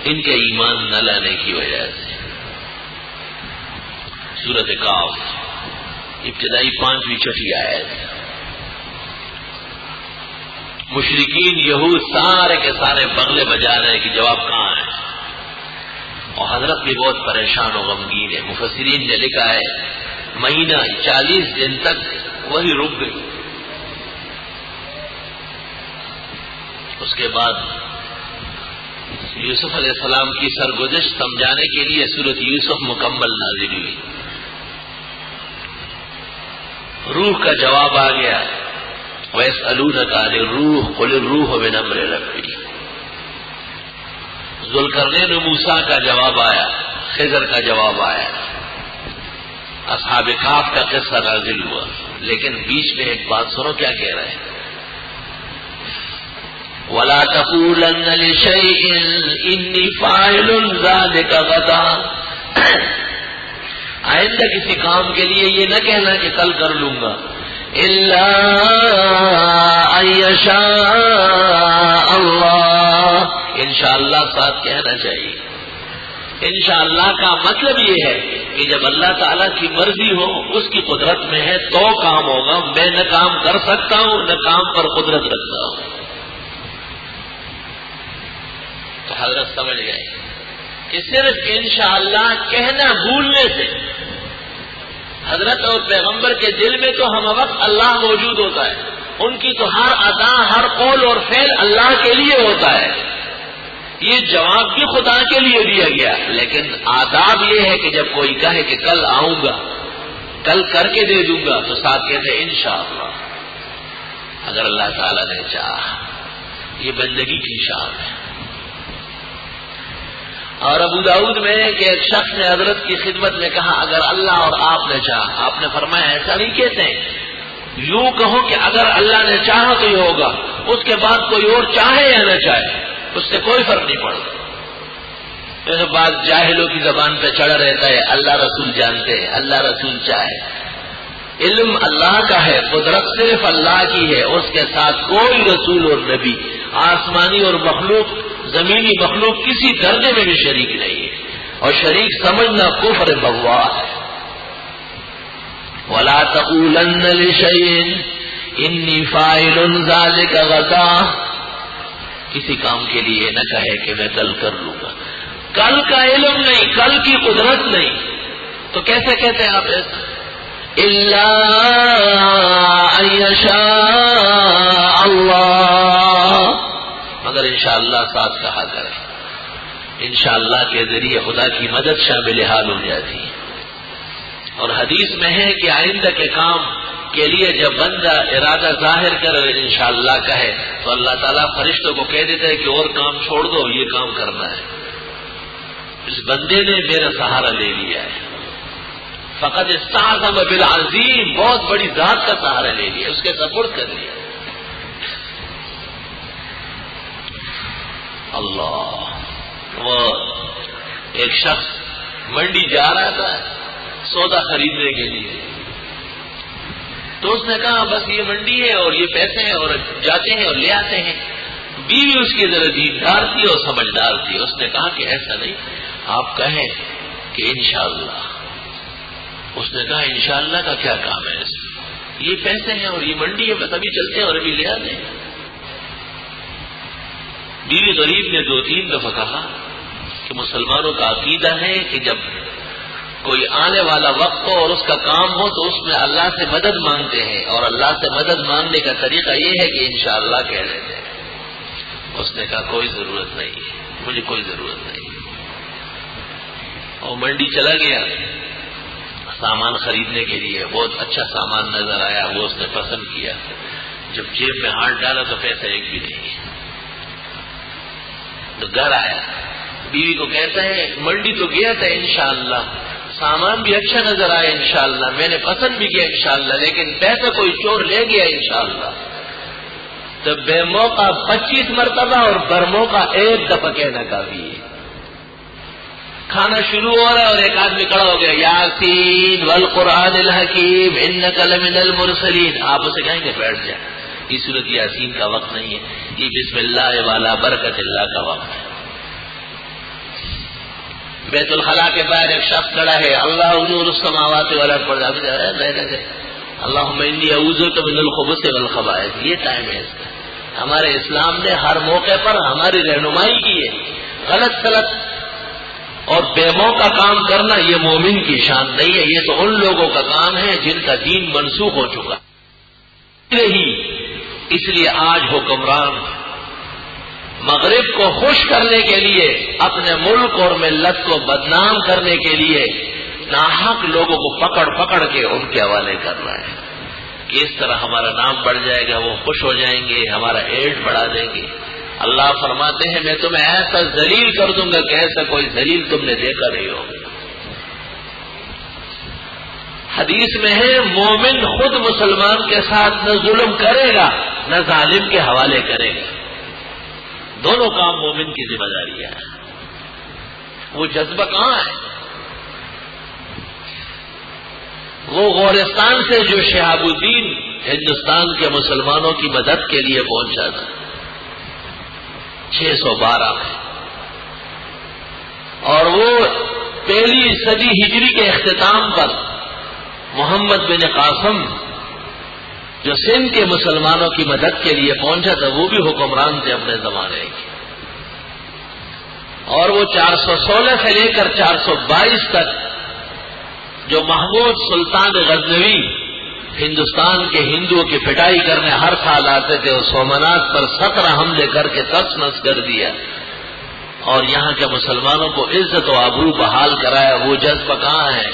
ان کے ایمان نہ لانے کی وجہ سے. سورۃ کاف ابتدائی 5ویں چھٹی آیت. مشرکین یہود سارے کے سارے بغلے بجا رہے ہیں کہ جواب کہاں ہے، اور حضرت بھی بہت پریشان و غمگین ہے. مفسرین نے لکھا ہے مہینہ 40 دن تک وہی رک گئی. اس کے بعد یوسف علیہ السلام کی سرگزشت سمجھانے کے لیے سورۃ یوسف مکمل نازل ہوئی. روح کا جواب آ گیا. وَيَسْأَلُونَكَ عَنِ الرُّوحِ قُلِ الرُّوحُ مِنْ أَمْرِ رَبِّي. ذوالقرنین موسیٰ کا جواب آیا، خضر کا جواب آیا، اصحاب کہف کا قصہ نازل ہوا. لیکن بیچ میں ایک بات سنو کیا کہہ رہے ہیں. وَلَا تَقُولَنَّ لِشَيْءٍ إِنِّي فَاعِلٌ ذَلِكَ غَدًا. آئندہ کسی کام کے لیے یہ نہ کہنا کہ کل کر لوں گا. إِلَّا أَن يَشَاءَ اللَّهُ. انشاءاللہ ساتھ کہنا چاہیے. انشاءاللہ کا مطلب یہ ہے کہ جب اللہ تعالیٰ کی مرضی ہو، اس کی قدرت میں ہے تو کام ہوگا. میں نہ کام کر سکتا ہوں نہ کام پر قدرت رکھتا ہوں. تو حضرت سمجھ گئے کہ صرف انشاءاللہ کہنا بھولنے سے حضرت اور پیغمبر کے دل میں تو ہم وقت اللہ موجود ہوتا ہے. ان کی تو ہر ادا، ہر قول اور فعل اللہ کے لیے ہوتا ہے. یہ جواب بھی خدا کے لیے دیا گیا. لیکن آداب یہ ہے کہ جب کوئی کہے کہ کل آؤں گا، کل کر کے دے دوں گا، تو ساتھ کہتے ہیں انشاءاللہ، اگر اللہ تعالیٰ نے چاہا. یہ بندگی کی شان ہے. اور ابو داؤد میں کہ ایک شخص نے حضرت کی خدمت میں کہا اگر اللہ اور آپ نے چاہا. آپ نے فرمایا ایسا نہیں کہتے ہیں، یوں کہو کہ اگر اللہ نے چاہا تو یہ ہوگا. اس کے بعد کوئی اور چاہے یا نہ چاہے اس سے کوئی فرق نہیں پڑتا. جیسے بعض جاہلوں کی زبان پہ چڑھا رہتا ہے اللہ رسول جانتے ہیں، اللہ رسول چاہے. علم اللہ کا ہے، قدرت صرف اللہ کی ہے. اس کے ساتھ کوئی رسول اور نبی، آسمانی اور مخلوق، زمینی مخلوق کسی درجے میں بھی شریک نہیں ہے. اور شریک سمجھنا کفر بغواء ہے. وَلَا تَقُولَنَّ لِشَيْءٍ إِنِّي فَاعِلٌ ذَلِكَ غَدًا. کسی کام کے لیے نہ کہے کہ میں کل کر لوں گا. کل کا علم نہیں، کل کی قدرت نہیں، تو کیسے کہتے ہیں آپ ایسا؟ إِلَّا أَن يَشَاءَ اللَّهُ. مگر انشاءاللہ ساتھ کہا کرے. انشاءاللہ کے ذریعے خدا کی مدد شامل حال ہو جاتی ہے. اور حدیث میں ہے کہ آئندہ کے کام کے لیے جب بندہ ارادہ ظاہر کرے انشاءاللہ کہے تو اللہ تعالیٰ فرشتوں کو کہہ دیتا ہے کہ اور کام چھوڑ دو، یہ کام کرنا ہے. اس بندے نے میرا سہارا لے لیا ہے. فقط استعظم بالعظیم، بہت بڑی ذات کا سہارا لے لیا، اس کے سپرد کر لیا. اللہ. وہ ایک شخص منڈی جا رہا تھا سودا خریدنے کے لیے، تو اس نے کہا بس یہ منڈی ہے اور یہ پیسے ہیں اور جاتے ہیں اور لے آتے ہیں. بیوی اس کی ذرا دیندار تھی اور سمجھدار تھی. اس نے کہا کہ ایسا نہیں، آپ کہیں کہ انشاءاللہ. اس نے کہا انشاءاللہ کا کیا کام ہے، یہ پیسے ہیں اور یہ منڈی ہے، بس ابھی چلتے ہیں اور ابھی لے آتے ہیں. بیوی غریب نے 2-3 دفعہ کہا کہ مسلمانوں کا عقیدہ ہے کہ جب کوئی آنے والا وقت ہو اور اس کا کام ہو تو اس میں اللہ سے مدد مانگتے ہیں، اور اللہ سے مدد مانگنے کا طریقہ یہ ہے کہ انشاءاللہ کہہ دیتے ہیں. اس نے کہا کوئی ضرورت نہیں ہے، مجھے کوئی ضرورت نہیں. اور منڈی چلا گیا سامان خریدنے کے لیے. بہت اچھا سامان نظر آیا، وہ اس نے پسند کیا. جب جیب میں ہاتھ ڈالا تو پیسہ ایک بھی نہیں. تو گھر آیا، بیوی کو کہتا ہے منڈی تو گیا تھا انشاءاللہ، سامان بھی اچھا نظر آیا انشاءاللہ، میں نے پسند بھی کیا انشاءاللہ، لیکن پیسہ کوئی چور لے گیا انشاءاللہ. تو بے موقع 25 مرتبہ اور بر موقع 1 دفعہ کہنا کافی ہے. کھانا شروع ہو رہا ہے اور ایک آدمی کھڑا ہو گیا، یاسین والقرآن الحکیم انک لمن المرسلین، آپ اسے کہیں گے بیٹھ جائیں، یہ سورۃ یاسین کا وقت نہیں ہے، یہ بسم اللہ والا برکت اللہ کا وقت ہے. بیت الخلاء کے باہر ایک شخص کھڑا ہے، اللہ نور السماوات والارض پڑھ رہا ہے، اللہم انی اعوذ بک من الخبث والخبائث. یہ ٹائم ہے اس کا. ہمارے اسلام نے ہر موقع پر ہماری رہنمائی کی ہے. غلط سلط اور بے موقع کام کرنا یہ مومن کی شان نہیں ہے، یہ تو ان لوگوں کا کام ہے جن کا دین منسوخ ہو چکا. اس لیے آج حکمران مغرب کو خوش کرنے کے لیے، اپنے ملک اور ملت کو بدنام کرنے کے لیے ناحق لوگوں کو پکڑ پکڑ کے ان کے حوالے کر رہا ہے کہ اس طرح ہمارا نام بڑھ جائے گا، وہ خوش ہو جائیں گے، ہمارا ایڈ بڑھا دیں گے. اللہ فرماتے ہیں میں تمہیں ایسا ذلیل کر دوں گا کہ ایسا کوئی ذلیل تم نے دیکھا نہیں ہوگا. حدیث میں ہے مومن خود مسلمان کے ساتھ نہ ظلم کرے گا نہ ظالم کے حوالے کرے گا. دونوں کام مومن کی ذمہ داری ہے. وہ جذبہ کہاں ہے؟ وہ غورستان سے جو شہاب الدین ہندوستان کے مسلمانوں کی مدد کے لیے پہنچا تھا 612 میں، اور وہ پہلی صدی ہجری کے اختتام پر محمد بن قاسم جو سندھ کے مسلمانوں کی مدد کے لیے پہنچا تھا، وہ بھی حکمران تھے اپنے زمانے کے، اور وہ 416 سے لے کر 422 تک جو محمود سلطان غزنوی ہندوستان کے ہندوؤں کی پٹائی کرنے ہر سال آتے تھے، اور سومنات پر 17 حملے کر کے تس نس کر دیا اور یہاں کے مسلمانوں کو عزت و آبرو بحال کرایا. وہ جذبہ کہاں ہے؟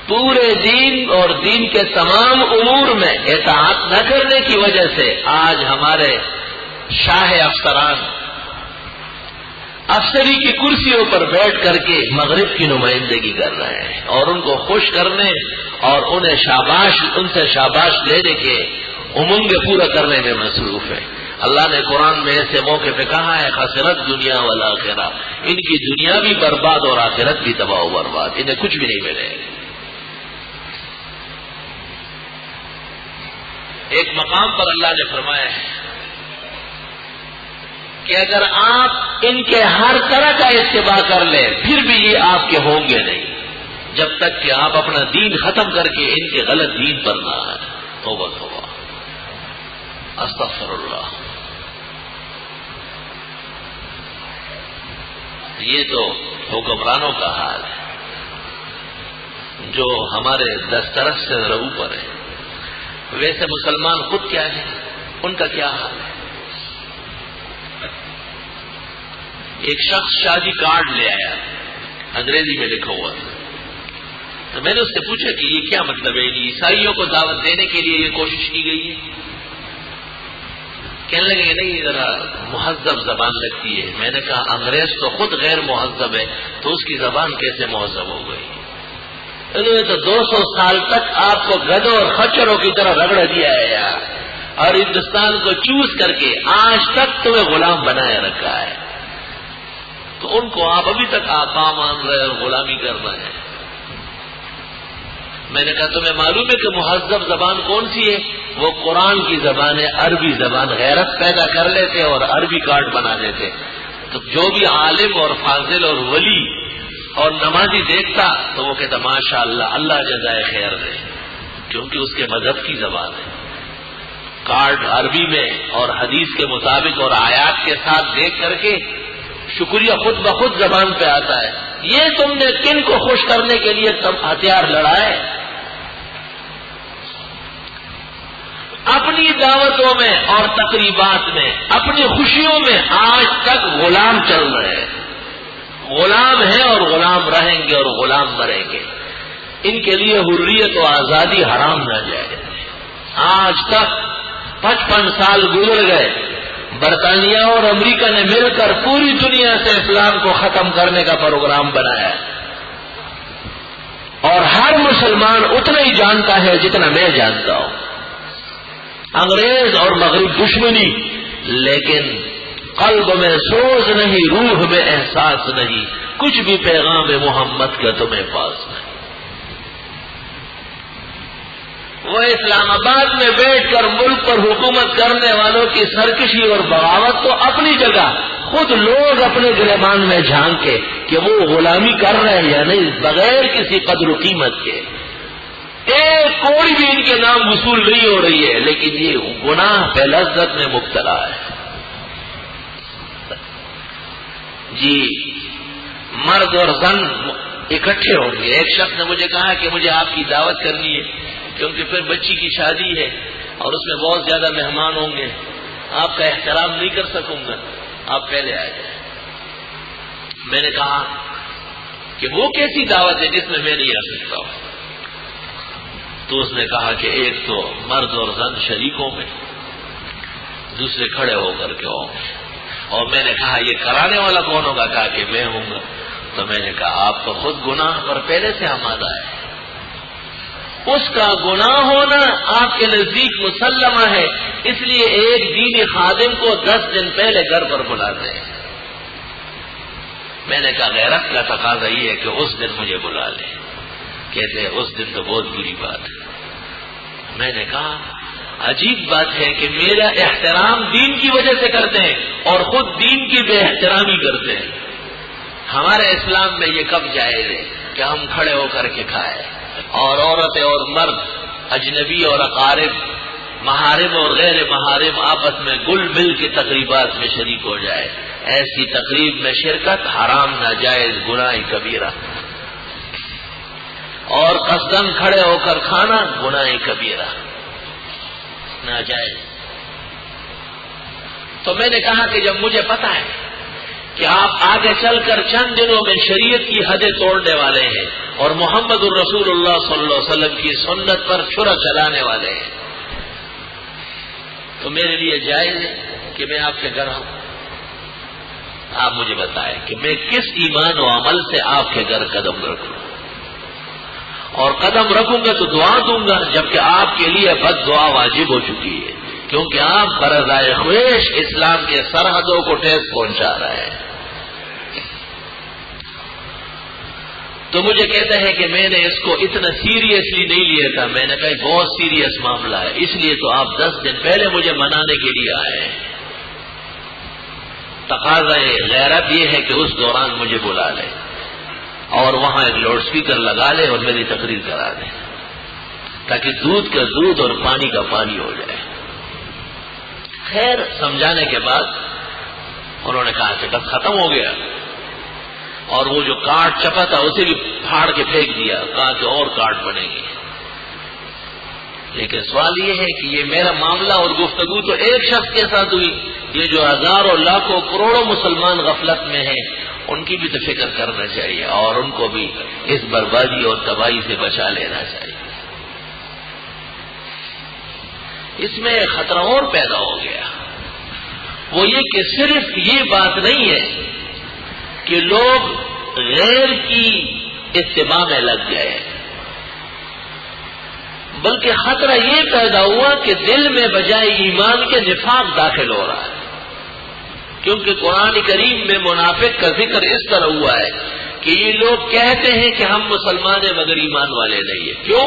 پورے دین اور دین کے تمام امور میں اطاعت نہ کرنے کی وجہ سے آج ہمارے شاہ افسران افسری کی کرسیوں پر بیٹھ کر کے مغرب کی نمائندگی کر رہے ہیں اور ان کو خوش کرنے اور ان سے شاباش لینے کے امنگ پورا کرنے میں مصروف ہے. اللہ نے قرآن میں ایسے موقع پہ کہا ہے خسرت دنیا والآخرہ، ان کی دنیا بھی برباد اور آخرت بھی تباہ و برباد، انہیں کچھ بھی نہیں ملے. ایک مقام پر اللہ نے فرمایا ہے کہ اگر آپ ان کے ہر طرح کا اتباع کر لیں پھر بھی یہ آپ کے ہوں گے نہیں، جب تک کہ آپ اپنا دین ختم کر کے ان کے غلط دین پر نہ آئیں. توبہ توبہ، استغفر اللہ. یہ تو حکمرانوں کا حال ہے جو ہمارے دسترس سے ذرا اوپر ہے. ویسے مسلمان خود کیا ہے، ان کا کیا حال ہے؟ ایک شخص شادی کارڈ لے آیا، انگریزی میں لکھا ہوا تھا. تو میں نے اس سے پوچھا کہ یہ کیا مطلب ہے، عیسائیوں کو دعوت دینے کے لیے یہ کوشش کی گئی ہے؟ کہنے لگے کہ نہیں، ذرا مہذب زبان لگتی ہے. میں نے کہا انگریز تو خود غیر مہذب ہے تو اس کی زبان کیسے مہذب ہو گئی؟ انہوں نے تو 200 سال تک آپ کو گدھوں اور خچروں کی طرح رگڑ دیا ہے یار، اور ہندوستان کو چوز کر کے آج تک تمہیں غلام بنایا رکھا ہے. تو ان کو آپ ابھی تک آقا مان رہے اور غلامی کر رہے ہیں. میں نے کہا تمہیں معلوم ہے کہ مہذب زبان کون سی ہے؟ وہ قرآن کی زبان ہے، عربی زبان. غیرت پیدا کر لیتے اور عربی کارڈ بنا دیتے. تو جو بھی عالم اور فاضل اور ولی اور نمازی دیکھتا تو وہ کہتا ماشاء اللہ، اللہ جزائے خیر دے، کیونکہ اس کے مذہب کی زبان ہے. کارڈ عربی میں اور حدیث کے مطابق اور آیات کے ساتھ دیکھ کر کے شکریہ خود بخود زبان پہ آتا ہے. یہ تم نے کن کو خوش کرنے کے لیے تم ہتھیار لڑائے؟ اپنی دعوتوں میں اور تقریبات میں، اپنی خوشیوں میں آج تک غلام چل رہے ہیں. غلام ہیں اور غلام رہیں گے اور غلام مریں گے. ان کے لیے حریت و آزادی حرام نہ جائے. آج تک 55 سال گزر گئے، برطانیہ اور امریکہ نے مل کر پوری دنیا سے اسلام کو ختم کرنے کا پروگرام بنایا، اور ہر مسلمان اتنا ہی جانتا ہے جتنا میں جانتا ہوں. انگریز اور مغرب دشمنی، لیکن قلب میں سوز نہیں، روح میں احساس نہیں، کچھ بھی پیغام محمد کا تمہیں پاس نہیں۔ وہ اسلام آباد میں بیٹھ کر ملک پر حکومت کرنے والوں کی سرکشی اور بغاوت تو اپنی جگہ، خود لوگ اپنے گریبان میں جھانکے کہ وہ غلامی کر رہے ہیں یا نہیں، بغیر کسی قدر و قیمت کے، ایک کوئی بھی ان کے نام وصول نہیں ہو رہی ہے، لیکن یہ گناہ پہ لذت میں مبتلا ہے۔ جی مرد اور زن اکٹھے ہوں گے۔ ایک شخص نے مجھے کہا کہ مجھے آپ کی دعوت کرنی ہے کیونکہ پھر بچی کی شادی ہے اور اس میں بہت زیادہ مہمان ہوں گے، آپ کا احترام نہیں کر سکوں گا، آپ پہلے آ جائیں۔ میں نے کہا کہ وہ کیسی دعوت ہے جس میں میں نہیں آ سکتا ہوں؟ تو اس نے کہا کہ ایک تو مرد اور زن شریکوں میں، دوسرے کھڑے ہو کر کے ہوں گے۔ اور میں نے کہا یہ کرانے والا کون ہوگا؟ کہا کہ میں ہوں گا۔ تو میں نے کہا آپ تو خود گناہ پر پہلے سے آمادہ ہے، اس کا گناہ ہونا آپ کے نزدیک مسلمہ ہے، اس لیے ایک دینی خادم کو 10 دن پہلے گھر پر بلاتے ہیں۔ میں نے کہا غیرت کا تقاضا یہ ہے کہ اس دن مجھے بلا لیں۔ کہتے ہیں اس دن تو بہت بری بات ہے۔ میں نے کہا عجیب بات ہے کہ میرا احترام دین کی وجہ سے کرتے ہیں اور خود دین کی بے احترامی کرتے ہیں۔ ہمارے اسلام میں یہ کب جائز ہے کہ ہم کھڑے ہو کر کے کھائیں اور عورتیں اور مرد، اجنبی اور اقارب، محارم اور غیر محارم آپس میں گل مل کی تقریبات میں شریک ہو جائے؟ ایسی تقریب میں شرکت حرام، ناجائز، گناہ کبیرہ، اور قصدن کھڑے ہو کر کھانا گناہ کبیرہ، ناجائز۔ تو میں نے کہا کہ جب مجھے پتا ہے کہ آپ آگے چل کر چند دنوں میں شریعت کی حدیں توڑنے والے ہیں اور محمد الرسول اللہ صلی اللہ علیہ وسلم کی سنت پر چھرا چلانے والے ہیں، تو میرے لیے جائز ہے کہ میں آپ کے گھر آؤں۔ آپ مجھے بتائیں کہ میں کس ایمان و عمل سے آپ کے گھر قدم رکھوں، اور قدم رکھوں گا تو دعا دوں گا، جبکہ آپ کے لیے بد دعا واجب ہو چکی ہے، کیونکہ آپ برضائے خویش اسلام کے سرحدوں کو ٹھیس پہنچا رہے ہیں۔ تو مجھے کہتا ہے کہ میں نے اس کو اتنا سیریسلی نہیں لیا تھا۔ میں نے کہا بہت سیریس معاملہ ہے، اس لیے تو آپ 10 دن پہلے مجھے منانے کے لیے آئے ہیں۔ تقاضا غیرت یہ ہے کہ اس دوران مجھے بلا لے اور وہاں ایک لاؤڈ اسپیکر لگا لے اور میری تقریر کرا دے، تاکہ دودھ کا دودھ اور پانی کا پانی ہو جائے۔ خیر سمجھانے کے بعد انہوں نے کہا کہ بس ختم ہو گیا، اور وہ جو کارڈ چھپا تھا اسے بھی پھاڑ کے پھینک دیا، کہا کہ اور کارڈ بنے گے۔ لیکن سوال یہ ہے کہ یہ میرا معاملہ اور گفتگو تو ایک شخص کے ساتھ ہوئی، یہ جو ہزاروں لاکھوں کروڑوں مسلمان غفلت میں ہیں ان کی بھی تو فکر کرنا چاہیے اور ان کو بھی اس بربادی اور تباہی سے بچا لینا چاہیے۔ اس میں خطرہ اور پیدا ہو گیا، وہ یہ کہ صرف یہ بات نہیں ہے کہ لوگ غیر کی اتباع میں لگ گئے، بلکہ خطرہ یہ پیدا ہوا کہ دل میں بجائے ایمان کے نفاق داخل ہو رہا ہے، کیونکہ قرآن کریم میں منافق کا ذکر اس طرح ہوا ہے کہ یہ لوگ کہتے ہیں کہ ہم مسلمان ہیں مگر ایمان والے نہیں ہیں۔ کیوں؟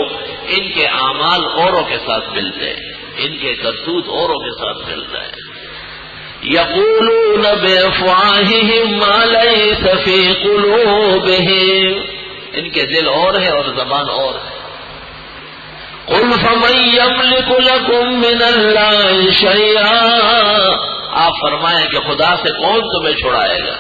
ان کے اعمال اوروں کے ساتھ ملتے ہیں، ان کے کرتوت اوروں کے ساتھ ملتا ہے۔ یقولون بافواہہم ما لیس فی قلوبہم، ان کے دل اور ہے اور زبان اور ہے۔ قل فمن یملک لکم من اللہ شیئا، آپ فرمائیں کہ خدا سے کون تمہیں چھڑائے گا؟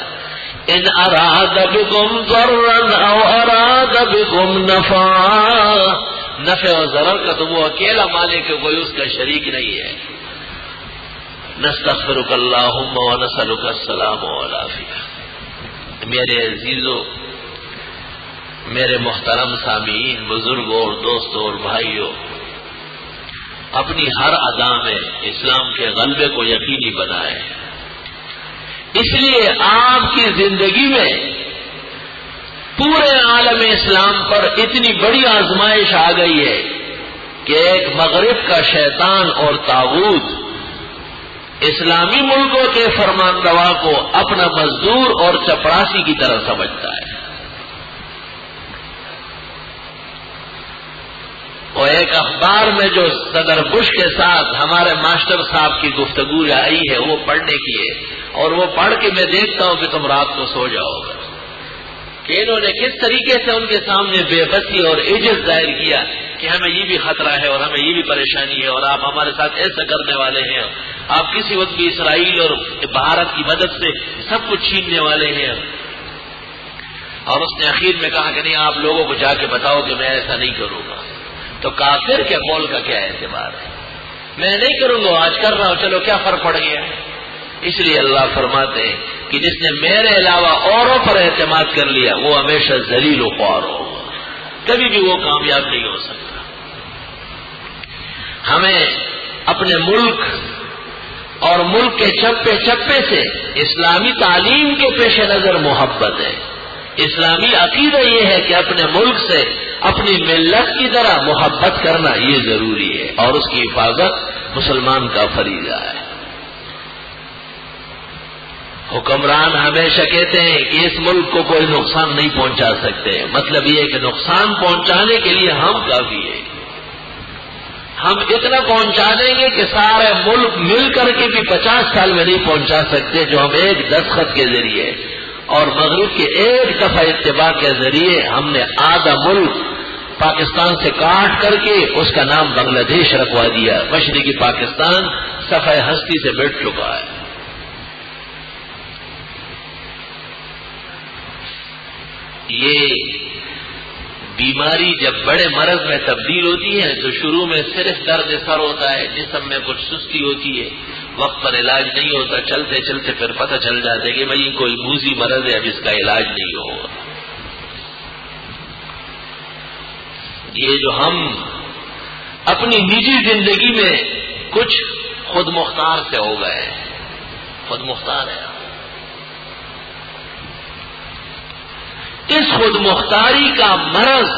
ان اراد بکم ضرا او اراد بکم نفعا، نفع و ضرر کا تو وہ اکیلا مالک ہے، کوئی اس کا شریک نہیں ہے۔ نستغفرک اللہم ونسألک السلام والعافیہ۔ میرے عزیزو، میرے محترم سامعین، بزرگوں اور دوستوں اور بھائیوں، اپنی ہر ادا میں اسلام کے غلبے کو یقینی بنائیں۔ اس لیے آپ کی زندگی میں پورے عالم اسلام پر اتنی بڑی آزمائش آ گئی ہے کہ ایک مغرب کا شیطان اور طاغوت اسلامی ملکوں کے فرمانروا کو اپنا مزدور اور چپراسی کی طرح سمجھتا ہے. اور ایک اخبار میں جو صدر بش کے ساتھ ہمارے ماسٹر صاحب کی گفتگو آئی ہے وہ پڑھنے کی ہے، اور وہ پڑھ کے میں دیکھتا ہوں کہ تم رات کو سو جاؤ گے کہ انہوں نے کس طریقے سے ان کے سامنے بے بسی اور عجز ظاہر کیا کہ ہمیں یہ بھی خطرہ ہے اور ہمیں یہ بھی پریشانی ہے اور آپ ہمارے ساتھ ایسا کرنے والے ہیں، آپ کسی وقت بھی اسرائیل اور بھارت کی مدد سے سب کچھ چھیننے والے ہیں. اور اس نے اخیر میں کہا کہ نہیں، آپ لوگوں کو جا کے بتاؤ کہ میں ایسا نہیں کروں گا. تو کافر کے قول کا کیا اعتبار ہے؟ میں نہیں کروں گا، آج کر رہا ہوں، چلو کیا فرق پڑ گیا. اس لیے اللہ فرماتے ہیں کہ جس نے میرے علاوہ اوروں پر اعتماد کر لیا وہ ہمیشہ ذلیل و خوار ہوگا، کبھی بھی وہ کامیاب نہیں ہو سکتا. ہمیں اپنے ملک اور ملک کے چپے چپے سے اسلامی تعلیم کے پیش نظر محبت ہے. اسلامی عقیدہ یہ ہے کہ اپنے ملک سے اپنی ملت کی طرح محبت کرنا یہ ضروری ہے اور اس کی حفاظت مسلمان کا فریضہ ہے. حکمران ہمیشہ کہتے ہیں کہ اس ملک کو کوئی نقصان نہیں پہنچا سکتے، مطلب یہ ہے کہ نقصان پہنچانے کے لیے ہم کافی ہیں. ہم اتنا پہنچا دیں گے کہ سارے ملک مل کر کے بھی 50 سال میں نہیں پہنچا سکتے جو ہم ایک دستخط کے ذریعے اور مغرب کے ایک دفعہ اتباع کے ذریعے ہم نے آدھا ملک پاکستان سے کاٹ کر کے اس کا نام بنگلہ دیش رکھوا دیا. مشرقی پاکستان صفحہ ہستی سے مٹ چکا ہے. یہ بیماری جب بڑے مرض میں تبدیل ہوتی ہے تو شروع میں صرف درد سر ہوتا ہے، جسم میں کچھ سستی ہوتی ہے، وقت پر علاج نہیں ہوتا، چلتے چلتے پھر پتہ چل جاتا ہے کہ بھائی کوئی موذی مرض ہے، اب اس کا علاج نہیں ہوگا. یہ جو ہم اپنی نجی زندگی میں کچھ خود مختار سے ہو گئے، خود مختار ہے. اس خود مختاری کا مرض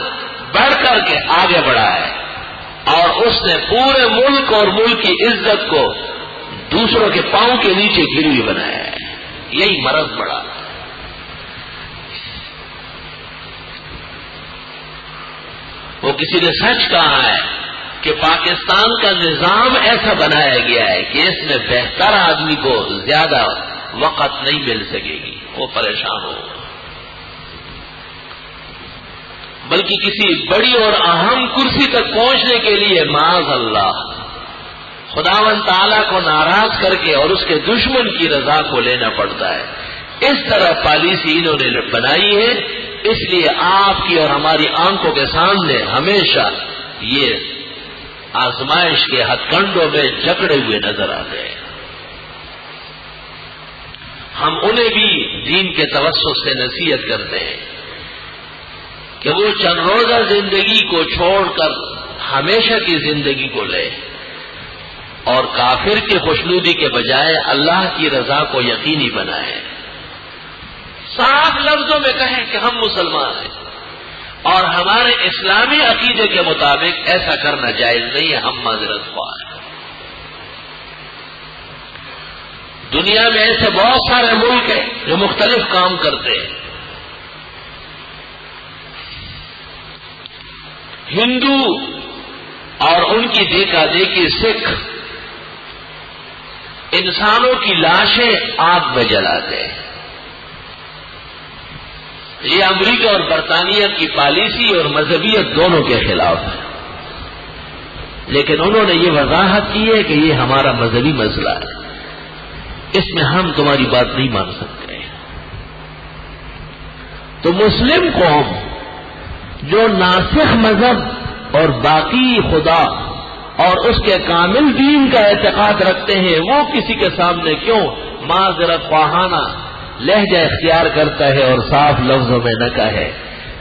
بڑھ کر کے آگے بڑھا ہے اور اس نے پورے ملک اور ملک کی عزت کو دوسروں کے پاؤں کے نیچے گروی بنایا ہے. یہی مرض بڑھا. وہ کسی نے سچ کہا ہے کہ پاکستان کا نظام ایسا بنایا گیا ہے کہ اس میں بہتر آدمی کو زیادہ وقت نہیں مل سکے گی، وہ پریشان ہوگا. بلکہ کسی بڑی اور اہم کرسی تک پہنچنے کے لیے معاذ اللہ خداوند تعالیٰ کو ناراض کر کے اور اس کے دشمن کی رضا کو لینا پڑتا ہے. اس طرح پالیسی انہوں نے بنائی ہے. اس لیے آپ کی اور ہماری آنکھوں کے سامنے ہمیشہ یہ آزمائش کے ہتھ کنڈوں میں جکڑے ہوئے نظر آتے ہیں. ہم انہیں بھی دین کے توسط سے نصیحت کرتے ہیں کہ وہ چند روزہ زندگی کو چھوڑ کر ہمیشہ کی زندگی کو لے اور کافر کی خوشنودی کے بجائے اللہ کی رضا کو یقینی بنائے. صاف لفظوں میں کہیں کہ ہم مسلمان ہیں اور ہمارے اسلامی عقیدے کے مطابق ایسا کرنا جائز نہیں ہے، ہم معذرت خواہ ہیں. دنیا میں ایسے بہت سارے ملک ہیں جو مختلف کام کرتے ہیں. ہندو اور ان کی دیکھا دیکھی سکھ انسانوں کی لاشیں آگ میں جلاتے ہیں. یہ امریکہ اور برطانیہ کی پالیسی اور مذہبیت دونوں کے خلاف ہے، لیکن انہوں نے یہ وضاحت کی ہے کہ یہ ہمارا مذہبی مسئلہ ہے، اس میں ہم تمہاری بات نہیں مان سکتے. تو مسلم قوم جو ناسخ مذہب اور باقی خدا اور اس کے کامل دین کا اعتقاد رکھتے ہیں وہ کسی کے سامنے کیوں معذرت خواہانہ لہجہ اختیار کرتا ہے اور صاف لفظوں میں نہ کہے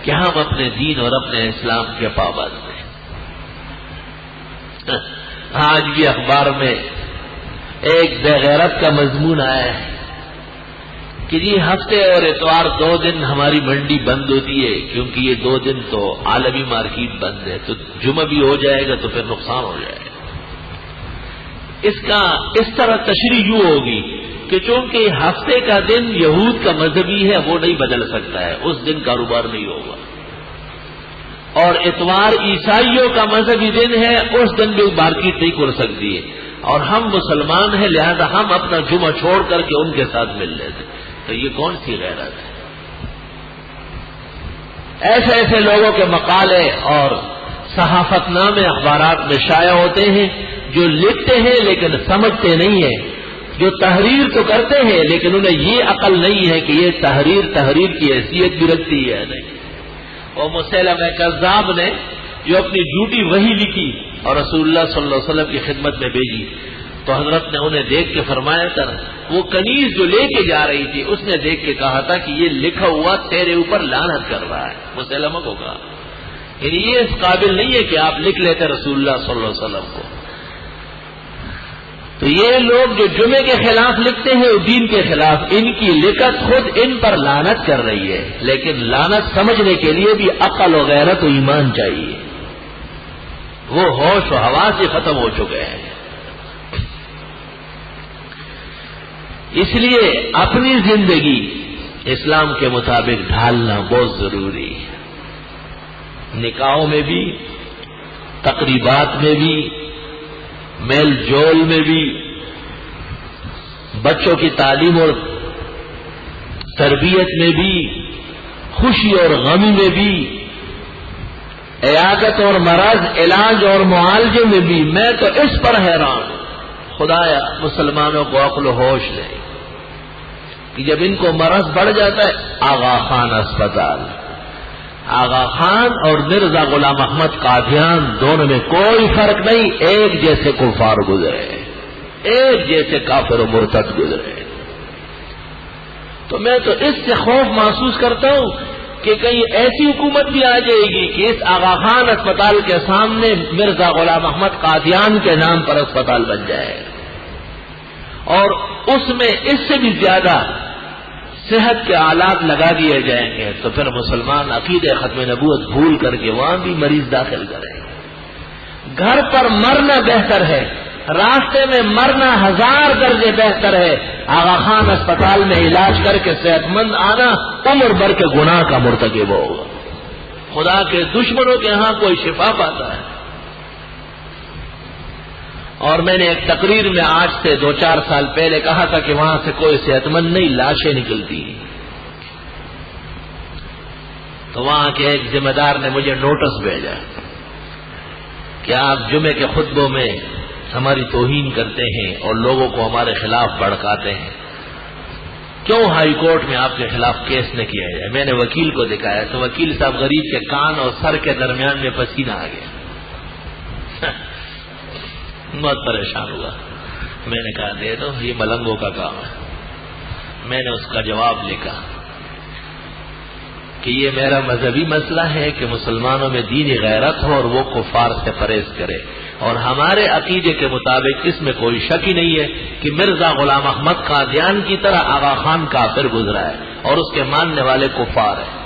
کہ ہم اپنے دین اور اپنے اسلام کے پابند ہیں. آج بھی اخبار میں ایک بے غیرت کا مضمون آیا ہے کہ جی ہفتے اور اتوار 2 دن ہماری منڈی بند ہوتی ہے کیونکہ یہ 2 دن تو عالمی مارکیٹ بند ہے، تو جمعہ بھی ہو جائے گا تو پھر نقصان ہو جائے گا۔ اس کا اس طرح تشریح یوں ہوگی کہ چونکہ ہفتے کا دن یہود کا مذہبی ہے وہ نہیں بدل سکتا ہے، اس دن کاروبار نہیں ہوگا، اور اتوار عیسائیوں کا مذہبی دن ہے، اس دن بھی مارکیٹ نہیں کھل سکتی ہے، اور ہم مسلمان ہیں لہذا ہم اپنا جمعہ چھوڑ کر کے ان کے ساتھ مل لیتے، تو یہ کون سی غیرت ہے؟ ایسے ایسے لوگوں کے مقالے اور صحافت نامے اخبارات میں شائع ہوتے ہیں جو لکھتے ہیں لیکن سمجھتے نہیں ہیں، جو تحریر تو کرتے ہیں لیکن انہیں یہ عقل نہیں ہے کہ یہ تحریر کی حیثیت بھی رکھتی ہے نہیں۔ اور مسیلمہ کذاب نے جو اپنی جھوٹی وحی لکھی اور رسول اللہ صلی اللہ علیہ وسلم کی خدمت میں بھیجی تو حضرت نے انہیں دیکھ کے فرمایا تھا، وہ کنیز جو لے کے جا رہی تھی اس نے دیکھ کے کہا تھا کہ یہ لکھا ہوا تیرے اوپر لعنت کر رہا ہے، مسلمہ کو کہا، یعنی یہ اس قابل نہیں ہے کہ آپ لکھ لیتے رسول اللہ صلی اللہ علیہ وسلم کو۔ تو یہ لوگ جو جمعے کے خلاف لکھتے ہیں دین کے خلاف، ان کی لکھت خود ان پر لعنت کر رہی ہے، لیکن لعنت سمجھنے کے لیے بھی عقل و غیرت و ایمان چاہیے، وہ ہوش و حواس سے ختم ہو چکے ہیں۔ اس لیے اپنی زندگی اسلام کے مطابق ڈھالنا بہت ضروری ہے، نکاحوں میں بھی، تقریبات میں بھی، میل جول میں بھی، بچوں کی تعلیم اور تربیت میں بھی، خوشی اور غمی میں بھی، عیادت اور مرض، علاج اور معالجے میں بھی۔ میں تو اس پر حیران ہوں، خدایا مسلمانوں کو عقل و ہوش دے کہ جب ان کو مرض بڑھ جاتا ہے، آغا خان اسپتال، آغا خان اور مرزا غلام احمد قادیان دونوں میں کوئی فرق نہیں، ایک جیسے کفار گزرے، ایک جیسے کافر و مرتد گزرے۔ تو میں تو اس سے خوف محسوس کرتا ہوں کہ کہیں ایسی حکومت بھی آ جائے گی کہ اس آغا خان اسپتال کے سامنے مرزا غلام احمد قادیان کے نام پر اسپتال بن جائے، اور اس میں اس سے بھی زیادہ صحت کے آلات لگا دیے جائیں گے، تو پھر مسلمان عقیدہ ختم نبوت بھول کر کے وہاں بھی مریض داخل کریں گے۔ گھر پر مرنا بہتر ہے، راستے میں مرنا 1000 درجے بہتر ہے، آغا خان اسپتال میں علاج کر کے صحت مند آنا عمر بھر کے گناہ کا مرتکب ہوگا۔ خدا کے دشمنوں کے ہاں کوئی شفا پاتا ہے۔ اور میں نے ایک تقریر میں آج سے 2-4 سال پہلے کہا تھا کہ وہاں سے کوئی صحت مند نہیں، لاشیں نکلتی ہیں۔ تو وہاں کے ایک ذمہ دار نے مجھے نوٹس بھیجا کہ آپ جمعے کے خطبوں میں ہماری توہین کرتے ہیں اور لوگوں کو ہمارے خلاف بھڑکاتے ہیں، کیوں ہائی کورٹ میں آپ کے خلاف کیس نہ کیا جائے؟ میں نے وکیل کو دکھایا تو وکیل صاحب غریب کے کان اور سر کے درمیان میں پسینہ آ گیا، بہت پریشان ہوا۔ میں نے کہا دے دو، یہ ملنگوں کا کام ہے۔ میں نے اس کا جواب لکھا کہ یہ میرا مذہبی مسئلہ ہے کہ مسلمانوں میں دینی غیرت ہو اور وہ کفار سے پرہیز کرے، اور ہمارے عقیدے کے مطابق اس میں کوئی شک ہی نہیں ہے کہ مرزا غلام احمد قادیان کی طرح آغا خان کافر گزرا ہے اور اس کے ماننے والے کفار ہیں۔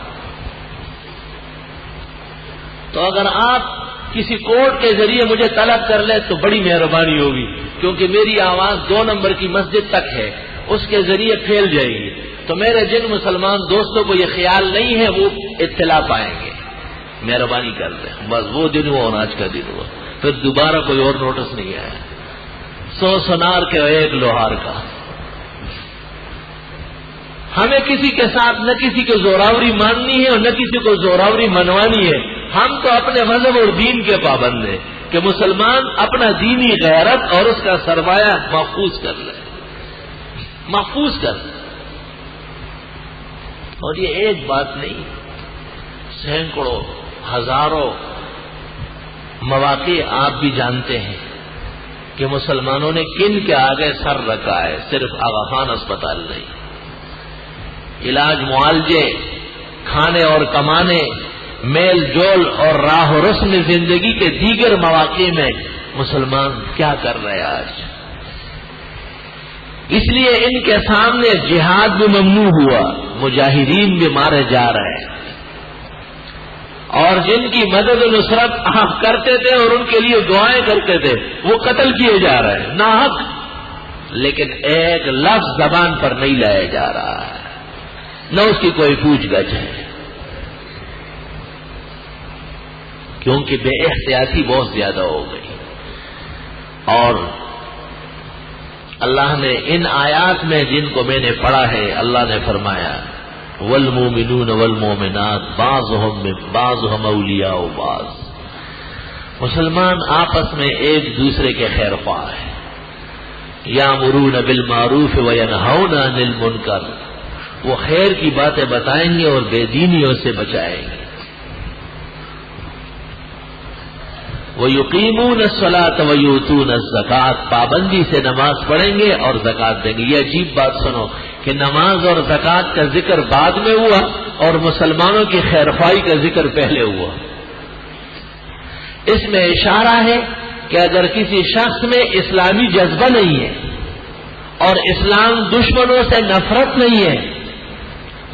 تو اگر آپ کسی کورٹ کے ذریعے مجھے طلب کر لے تو بڑی مہربانی ہوگی، کیونکہ میری آواز 2 نمبر کی مسجد تک ہے، اس کے ذریعے پھیل جائے گی، تو میرے جن مسلمان دوستوں کو یہ خیال نہیں ہے وہ اطلاع پائیں گے۔ مہربانی کر دیں، بس وہ دن ہوا اور آج کا دن ہوا، پھر دوبارہ کوئی اور نوٹس نہیں آیا۔ 100 سنار کے 1 لوہار کا۔ ہمیں کسی کے ساتھ نہ کسی کو زوراوری ماننی ہے اور نہ کسی کو زوراوری منوانی ہے، ہم تو اپنے مذہب اور دین کے پابند ہیں کہ مسلمان اپنا دینی غیرت اور اس کا سرمایہ محفوظ کر لے، محفوظ کر لے۔ اور یہ ایک بات نہیں، سینکڑوں ہزاروں مواقع آپ بھی جانتے ہیں کہ مسلمانوں نے کن کے آگے سر رکھا ہے، صرف آغا خان اسپتال نہیں، علاج معالجے، کھانے اور کمانے، میل جول اور راہ و رسم زندگی کے دیگر مواقع میں مسلمان کیا کر رہے ہیں آج؟ اس لیے ان کے سامنے جہاد بھی ممنوع ہوا، مجاہدین بھی مارے جا رہے ہیں، اور جن کی مدد و نصرت آپ کرتے تھے اور ان کے لیے دعائیں کرتے تھے وہ قتل کیے جا رہے ہیں ناحق، لیکن ایک لفظ زبان پر نہیں لایا جا رہا ہے، نہ اس کی کوئی پوچھ گچھ ہے، کیونکہ بے احتیاطی بہت زیادہ ہو گئی۔ اور اللہ نے ان آیات میں جن کو میں نے پڑھا ہے، اللہ نے فرمایا والمؤمنون والمؤمنات بعضهم اولیاء بعض، مسلمان آپس میں ایک دوسرے کے خیر خواہ ہیں، یامرون بالمعروف وینہون عن المنکر، وہ خیر کی باتیں بتائیں گے اور بے دینیوں سے بچائیں گے، وَيُقِيمُونَ الصَّلَاةَ وَيُؤْتُونَ الزَّكَاةَ، پابندی سے نماز پڑھیں گے اور زکوٰۃ دیں گے۔ یہ عجیب بات سنو کہ نماز اور زکوٰۃ کا ذکر بعد میں ہوا اور مسلمانوں کی خیرخواہی کا ذکر پہلے ہوا۔ اس میں اشارہ ہے کہ اگر کسی شخص میں اسلامی جذبہ نہیں ہے اور اسلام دشمنوں سے نفرت نہیں ہے،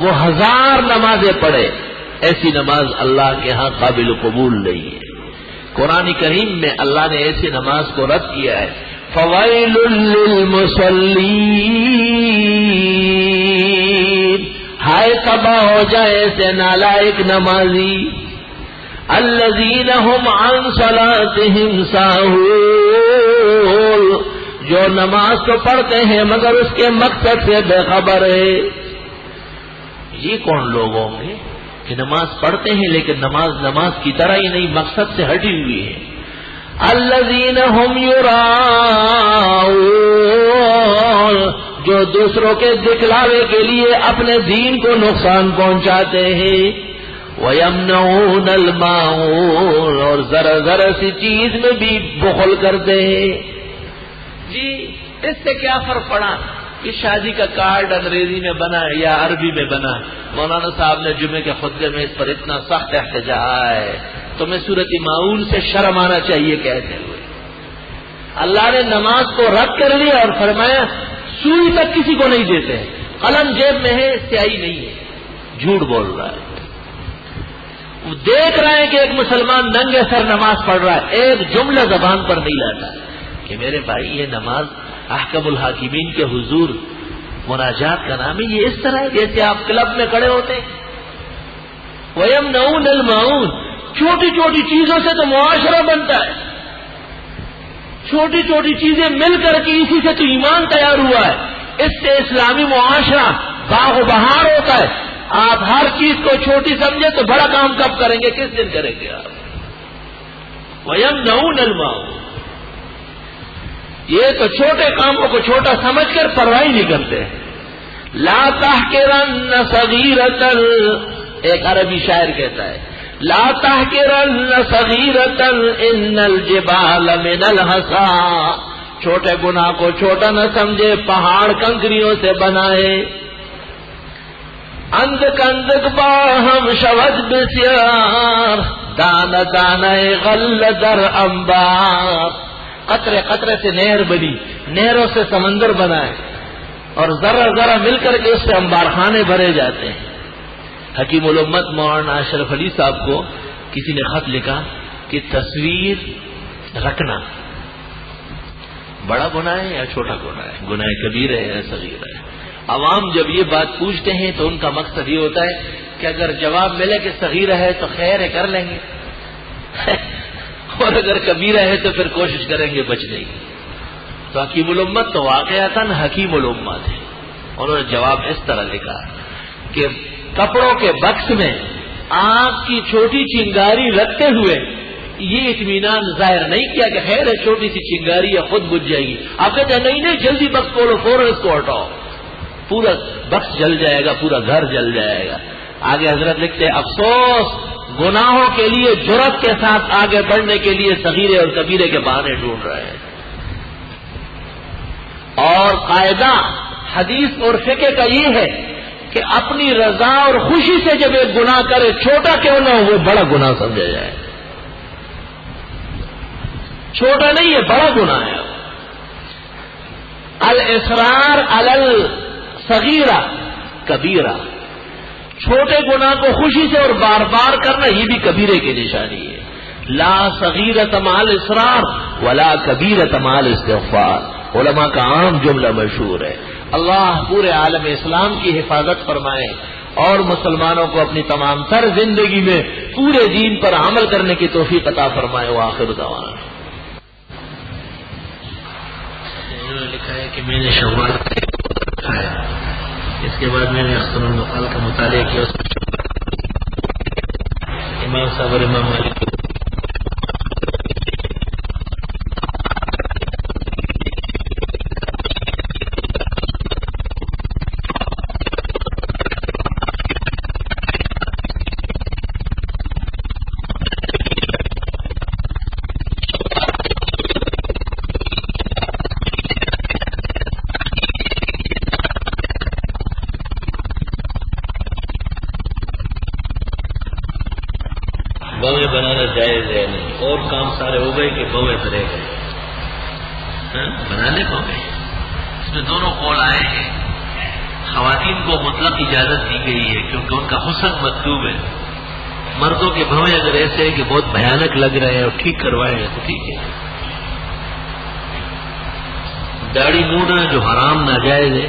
وہ 1000 نمازیں پڑھے، ایسی نماز اللہ کے ہاں قابل قبول نہیں ہے۔ قرآن کریم میں اللہ نے ایسی نماز کو رد کیا ہے، فویل للمصلین، ہائے تباہ ہو جائے ایسے نالائق نمازی، الذین هم عن صلاتهم ساہون، جو نماز تو پڑھتے ہیں مگر اس کے مقصد سے بے خبر ہے۔ یہ کون لوگ ہوں گے کہ نماز پڑھتے ہیں لیکن نماز کی طرح ہی نہیں، مقصد سے ہٹی ہوئی ہے۔ الذین هم یراؤن، جو دوسروں کے دکھلاوے کے لیے اپنے دین کو نقصان پہنچاتے ہیں، وَيَمْنَعُونَ الْمَاعُونَ، اور ذرا ذرا سی چیز میں بھی بخل کرتے ہیں۔ جی اس سے کیا فرق پڑا کہ شادی کا کارڈ انگریزی میں بنا یا عربی میں بنا؟ مولانا صاحب نے جمعے کے خطبے میں اس پر اتنا سخت احتجاج ہے، تمہیں سورۃ ماعون سے شرم آنا چاہیے کہتے ہوئے۔ اللہ نے نماز کو رد کر لیا اور فرمایا سوئی تک کسی کو نہیں دیتے، قلم جیب میں ہے، سیاہی نہیں ہے، جھوٹ بول رہا ہے۔ وہ دیکھ رہے ہیں کہ ایک مسلمان ننگے سر نماز پڑھ رہا ہے، ایک جملہ زبان پر نہیں لاتا کہ میرے بھائی یہ نماز احکم الحاکمین کے حضور مناجات کا نام ہے، یہ اس طرح ہے جیسے آپ کلب میں کھڑے ہوتے ہیں۔ وَيَمْنَعُونَ الْمَاعُونَ، چھوٹی چھوٹی چیزوں سے تو معاشرہ بنتا ہے، چھوٹی چھوٹی چیزیں مل کر کے اسی سے تو ایمان تیار ہوا ہے، اس سے اسلامی معاشرہ باغ و بہار ہوتا ہے۔ آپ ہر چیز کو چھوٹی سمجھے تو بڑا کام کب کریں گے، کس دن کریں گے آپ؟ وَيَمْنَعُونَ الْمَاعُونَ، یہ تو چھوٹے کاموں کو چھوٹا سمجھ کر پرواہ نہیں کرتے۔ لا تحقرن صغیرۃ، ایک عربی شاعر کہتا ہے لا تحقرن صغیرۃ ان الجبال من الحصا، چھوٹے گناہ کو چھوٹا نہ سمجھے، پہاڑ کنکریوں سے بنائے۔ اندک اندک باہم شود بسیار، دان دانہ غل در انبار، قطرے قطرے سے نہر بنی، نہروں سے سمندر بنا ہے، اور ذرا ذرا مل کر کے اس سے انبار خانے بھرے جاتے ہیں۔ حکیم الامت مولانا اشرف علی صاحب کو کسی نے خط لکھا کہ تصویر رکھنا بڑا گناہ ہے یا چھوٹا گناہ ہے، گناہ کبیر ہے یا صغیر ہے؟ عوام جب یہ بات پوچھتے ہیں تو ان کا مقصد یہ ہوتا ہے کہ اگر جواب ملے کہ صغیر ہے تو خیر ہے، کر لیں گے، اور اگر کبیرہ ہے تو پھر کوشش کریں گے بچنے کی۔ تو حکیم الامت تو واقعتاً حکیم الامت ہے، انہوں نے جواب اس طرح لکھا کہ کپڑوں کے بکس میں آگ کی چھوٹی چنگاری رکھتے ہوئے یہ اطمینان ظاہر نہیں کیا کہ خیر ہے چھوٹی سی چنگاری ہے خود بجھ جائے گی، آپ کہتے ہیں نہیں جلدی بکس کھولو، فوراً اس کو ہٹاؤ، پورا بکس جل جائے گا، پورا گھر جل جائے گا۔ آگے حضرت لکھتے ہیں افسوس گناہوں کے لیے جرأت کے ساتھ آگے بڑھنے کے لیے صغیرے اور کبیرے کے بہانے ڈھونڈ رہے ہیں۔ اور قاعدہ حدیث اور فقہ کا یہ ہے کہ اپنی رضا اور خوشی سے جب ایک گناہ کرے، چھوٹا کیوں نہ ہو، وہ بڑا گناہ سمجھا جائے، چھوٹا نہیں ہے، بڑا گناہ ہے۔ الاصرار علی الصغیرہ کبیرہ، چھوٹے گناہ کو خوشی سے اور بار بار کرنا یہ بھی کبیرے کی نشانی ہے. لا صغیرۃ مع الاصرار ولا کبیرۃ مع الاستغفار، علماء کا عام جملہ مشہور ہے. اللہ پورے عالم اسلام کی حفاظت فرمائے اور مسلمانوں کو اپنی تمام تر زندگی میں پورے دین پر عمل کرنے کی توفیق عطا فرمائے. وآخر دعوانا. انہوں نے لکھا ہے کہ میں نے شوال رکھا ہے، اس کے بعد میں نے اختر المقال کا مطالعہ کیا، امام صاحب اور امام مالک بوے بنانا جائز ہے نہیں، اور کام سارے ہو گئے کہ بوے بنے گئے بنا لے بوے. اس میں دونوں قول آئے ہیں. خواتین کو مطلق اجازت دی گئی ہے کیونکہ ان کا حسن مطلوب ہے. مردوں کے بوے اگر ایسے ہیں کہ بہت بھیانک لگ رہے ہیں اور ٹھیک کروائے ہیں تو ٹھیک ہے. داڑھی موڑنا جو حرام ناجائز ہے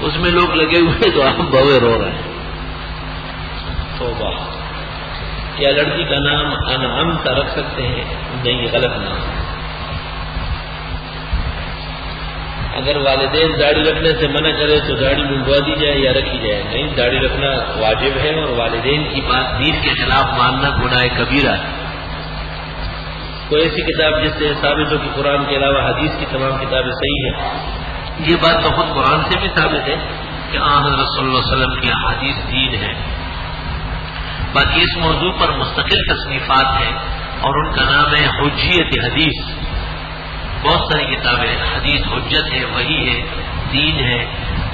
اس میں لوگ لگے ہوئے تو آپ بوے رو رہے ہیں. توبہ. کیا لڑکی کا نام انعمت رکھ سکتے ہیں؟ نہیں، یہ غلط نام. اگر والدین داڑھی رکھنے سے منع کرے تو داڑھی منڈوا دی جائے یا رکھی جائے؟ نہیں، داڑھی رکھنا واجب ہے اور والدین کی بات دین کے خلاف ماننا گناہ کبیرہ ہے. کوئی ایسی کتاب جس سے ثابت ہو کہ قرآن کے علاوہ حدیث کی تمام کتابیں صحیح ہیں؟ یہ بات تو خود قرآن سے بھی ثابت ہے کہ حضرت صلی اللہ علیہ وسلم کی احادیث دین ہے. باقی اس موضوع پر مستقل تصنیفات ہیں اور ان کا نام ہے حجیت حدیث. بہت ساری کتابیں. حدیث حجت ہے، وحی ہے، دین ہے،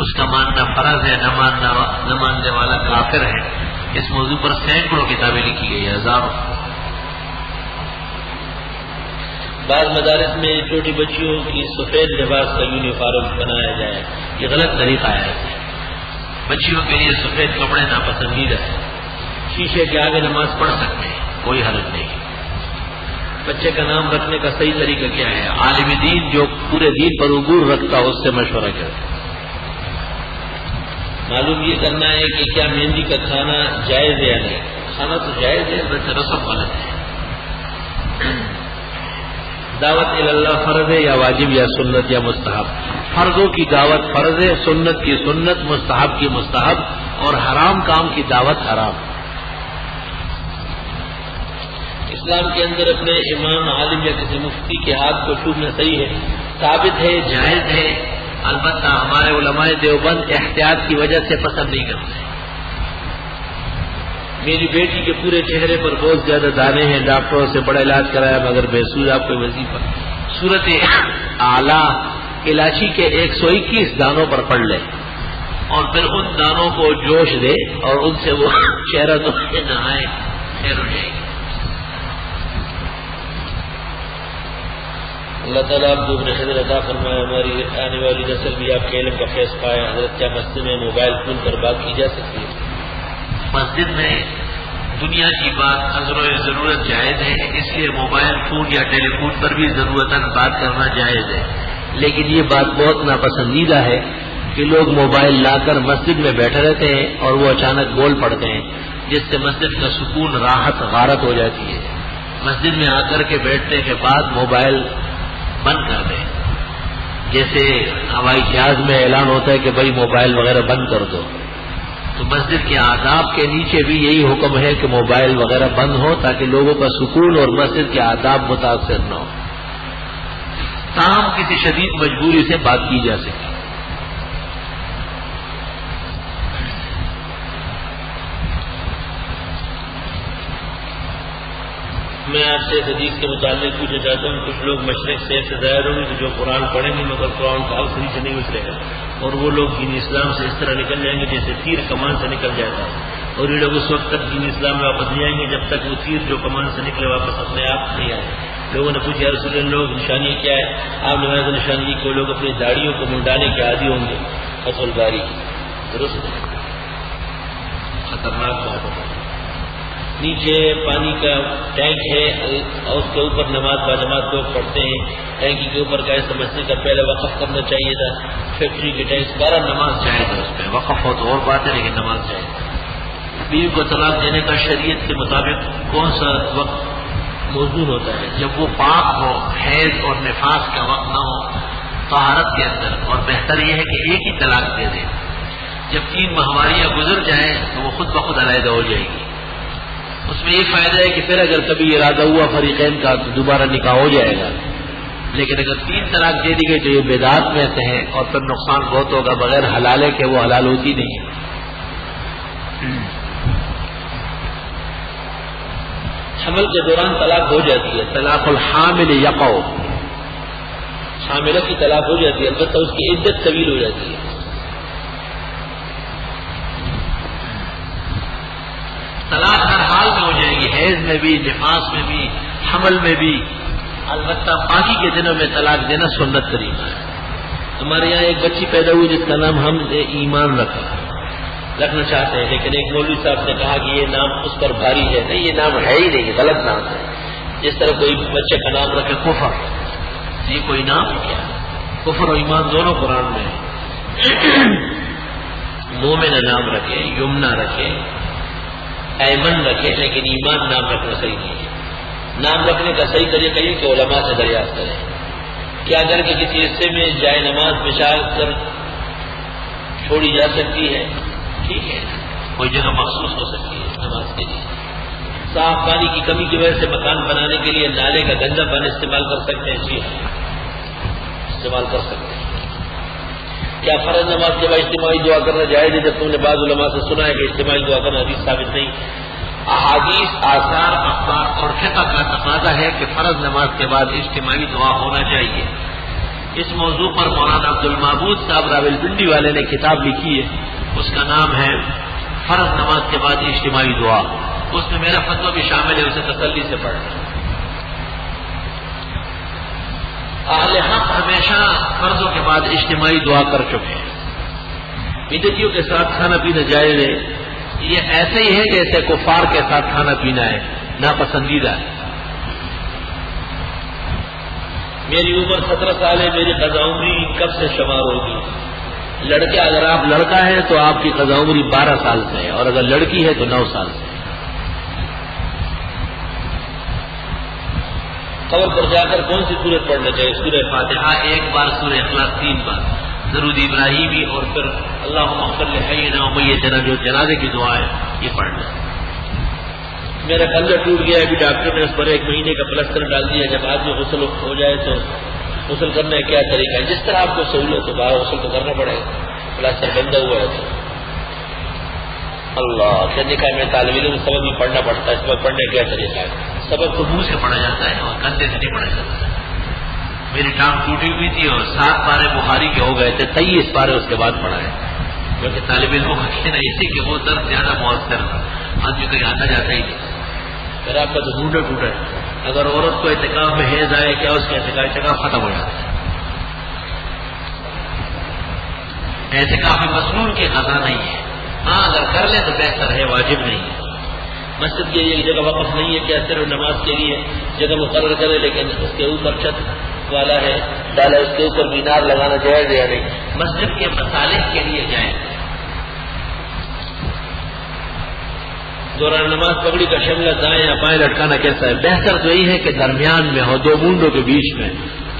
اس کا ماننا فرض ہے، نہ ماننے والا کافر ہے. اس موضوع پر سینکڑوں کتابیں لکھی گئی، ہزاروں. بعض مدارس میں چھوٹی بچیوں کی سفید لباس کا یونیفارم بنایا جائے، یہ غلط طریقہ ہے. بچیوں کے لیے سفید کپڑے ناپسندیدہ ہے. شیشے کے آگے نماز پڑھ سکتے ہیں، کوئی حرج نہیں. بچے کا نام رکھنے کا صحیح طریقہ کیا ہے؟ عالم دین جو پورے دین پر عبور رکھتا ہے اس سے مشورہ کرتا. معلوم یہ کرنا ہے کہ کیا مہندی کا کھانا جائز ہے یا نہیں. کھانا تو جائز ہے، بس رسم غلط ہے. دعوت اللہ فرض ہے یا واجب یا سنت یا مستحب؟ فرضوں کی دعوت فرض ہے، سنت کی سنت، مستحب کی مستحب، اور حرام کام کی دعوت حرام. اسلام کے اندر اپنے امام، عالم یا کسی مفتی کے ہاتھ کو چھونا صحیح ہے، ثابت ہے، جائز ہے. البتہ ہمارے علماء دیوبند احتیاط کی وجہ سے پسند نہیں کرتے. میری بیٹی کے پورے چہرے پر بہت زیادہ دانے ہیں، ڈاکٹروں سے بڑا علاج کرایا مگر محسوس آپ کو وظیفہ صورت اعلیٰ الائچی کے 121 دانوں پر پڑ لے اور پھر ان دانوں کو جوش دے اور ان سے وہ چہرہ دھو کے نہائے، خیر ہو جائے گی. اللہ تعالیٰ آپ کو اپنے خیر عطا فرمائے، ہماری آنے والی نسل بھی آپ کے علم کا فیض پائے. حضرت کیا مسجد میں موبائل فون پر بات کی جا سکتی ہے؟ مسجد میں دنیا کی بات ضرورت جائز ہے، اس لیے موبائل فون یا ٹیلی فون پر بھی ضرورتاً بات کرنا جائز ہے. لیکن یہ بات بہت ناپسندیدہ ہے کہ لوگ موبائل لا کر مسجد میں بیٹھے رہتے ہیں اور وہ اچانک بول پڑتے ہیں، جس سے مسجد کا سکون، راحت غارت ہو جاتی ہے. مسجد میں آ کر کے بیٹھنے کے بعد موبائل بند کر دیں. جیسے ہوائی جہاز میں اعلان ہوتا ہے کہ بھائی موبائل وغیرہ بند کر دو، تو مسجد کے آداب کے نیچے بھی یہی حکم ہے کہ موبائل وغیرہ بند ہو تاکہ لوگوں کا سکون اور مسجد کے آداب متاثر نہ ہو. تاہم کسی شدید مجبوری سے بات کی جا سکے. میں آپ سے حدیث کے متعلق پوچھنا چاہتا ہوں. کچھ لوگ مشرق سے ظاہر ہوں گے کہ جو قرآن پڑھیں گے مگر قرآن کا حرف سے نہیں اترے گا، اور وہ لوگ دین اسلام سے اس طرح نکل جائیں گے جیسے تیر کمان سے نکل جاتا ہے، اور یہ لوگ اس وقت تک دین اسلام میں واپس نہیں آئیں گے جب تک وہ تیر جو کمان سے نکلے واپس اپنے آپ نہیں آئے. لوگوں نے پوچھا یا رسول اللہ کی نشانی کیا ہے؟ آپ نے فرمایا نشانی کو لوگ اپنی داڑھیوں کو منڈانے کے عادی ہوں گے. فصل باری درست خطرناک بات ہے. نیچے پانی کا ٹینک ہے اور اس کے اوپر نماز با نماز لوگ پڑھتے ہیں. ٹینکی کے اوپر کا سمجھنے کا پہلے وقف کرنا چاہیے تھا. فیکٹری کے ٹینک بارہ نماز جائز ہے, اس پہ وقف ہو تو اور بات ہے لیکن نماز جائز ہے. بیوی کو طلاق دینے کا شریعت کے مطابق کون سا وقت موزون ہوتا ہے؟ جب وہ پاک ہو, حیض اور نفاس کا وقت نہ ہو, طہارت کے اندر, اور بہتر یہ ہے کہ ایک ہی طلاق دے دے. جب 3 ماہواریاں گزر جائیں تو وہ خود بخود علیحدہ ہو جائے گی. اس میں یہ فائدہ ہے کہ پھر اگر کبھی ارادہ ہوا فریقین کا تو دوبارہ نکاح ہو جائے گا. لیکن اگر 3 طلاق دے دی گئی تو یہ بدعات میں سے ہے اور پھر نقصان بہت ہوگا. بغیر حلال ہے کہ وہ حلال ہوتی نہیں. حمل کے دوران طلاق ہو جاتی ہے. طلاق الحامل یقع, حاملہ کی طلاق ہو جاتی ہے, البتہ اس کی عدت طویل ہو جاتی ہے. طلاق ہر حال میں ہو جائے گی, حیض میں بھی, نفاس میں بھی, حمل میں بھی. البتہ باقی کے دنوں میں طلاق دینا سنت طریقہ ہے. ہمارے یہاں ایک بچی پیدا ہوئی جس کا نام ہم نے ایمان رکھنا چاہتے ہیں, لیکن ایک مولوی صاحب نے کہا کہ یہ نام اس پر بھاری ہے. نہیں, یہ نام ہے ہی نہیں, یہ غلط نام ہے. جس طرح کوئی بچے کا نام رکھے کفر, یہ کوئی نام ہے کیا؟ کفر و ایمان دونوں قرآن میں ہے. مومن نام رکھے, یمنا رکھے, ایمن رکھے, لیکن ایمان نام رکھنا صحیح نہیں ہے. نام رکھنے کا صحیح طریقہ یہ کہ علماء سے دریافت کریں. کیا گھر کے کسی حصے میں جائے نماز بچھا کر چھوڑی جا سکتی ہے؟ ٹھیک ہے, کوئی جگہ مخصوص ہو سکتی ہے نماز کے لیے. صاف پانی کی کمی کی وجہ سے مکان بنانے کے لیے نالے کا گندا پانی استعمال کر سکتے ہیں؟ جی استعمال کر سکتے ہیں. کیا فرض نماز کے بعد اجتماعی دعا کرنا جائز ہے؟ جب تم نے بعض علماء سے سنا ہے کہ اجتماعی دعا کرنا حدیث ثابت نہیں. احادیث, آثار, اخبار اور فقہ کا تقاضا ہے کہ فرض نماز کے بعد اجتماعی دعا ہونا چاہیے. اس موضوع پر مولانا عبد المعبود صاحب راولپنڈی والے نے کتاب لکھی ہے, اس کا نام ہے فرض نماز کے بعد اجتماعی دعا. اس میں میرا فتویٰ بھی شامل ہے, اسے تسلی سے پڑھنا. اہل حق ہمیشہ فرضوں کے بعد اجتماعی دعا کر چکے ہیں. بدعتیوں کے ساتھ کھانا پینا جائز ہے. یہ ایسے ہی ہے جیسے کفار کے ساتھ کھانا پینا ہے, ناپسندیدہ ہے. میری عمر 17 سال ہے, میری قضا عمری کب سے شمار ہوگی؟ لڑکے, اگر آپ لڑکا ہے تو آپ کی قضا عمری 12 سال سے ہے, اور اگر لڑکی ہے تو 9 سال سے. قبر پر جا کر کون سی سورت پڑھنا چاہیے؟ سورہ فاتحہ 1 بار, سورہ اخلاص 3 بار, درود ابراہیمی, اور پھر اللہم اغفر لحینا ومیتنا جو جنازے کی دعا ہے یہ پڑھنا. میرا کندھا ٹوٹ گیا ہے, ابھی ڈاکٹر نے اس پر 1 مہینے کا پلسٹر ڈال دیا. جب آدمی غسل ہو جائے تو غسل کرنے کا کیا طریقہ ہے؟ جس طرح آپ کو سہولت ہو, باہر غسل تو کرنا پڑے گا, پلسٹر بندہ ہوا ہے تو. اللہ کے نکاح میں طالب علم سبق بھی پڑھنا پڑتا ہے. اس پر پڑھنے کا کیا طریقہ ہے؟ سبق تو منہ سے پڑھا جاتا ہے اور کندھے سے نہیں پڑھا جاتا. میری ٹانگ ٹوٹی ہوئی تھی اور 7 پارے بخاری کے ہو گئے تھے, 23 پارے اس کے بعد پڑھا ہے. کیونکہ طالب علموں کا کہنا اسی کہ وہ درد زیادہ مؤثر تھا, آدمی کہیں آتا جاتا ہی نہیں. پھر آپ کا تو ڈھونڈا ٹوٹا ہے. اگر عورت کو اعتکاف میں حیض آئے, کیا اس کا اعتکاف ختم ہو جاتا ہے؟ اعتکاف مسنون کی قضا نہیں ہے. ہاں اگر کر لیں تو بہتر ہے, واجب نہیں ہے. مسجد کی ایک جگہ وقف نہیں ہے, کیا صرف نماز کے لیے جگہ مقرر کرے, لیکن اس کے اوپر چھت والا ہے ڈالا, اس کے اوپر مینار لگانا جائز یا نہیں؟ مسجد کے مصالح کے لیے جائز. دوران نماز پگڑی کا شملہ دائیں یا بائیں لٹکانا کیسا ہے؟ بہتر تو یہی ہے کہ درمیان میں ہو, 2 مونڈوں کے بیچ میں.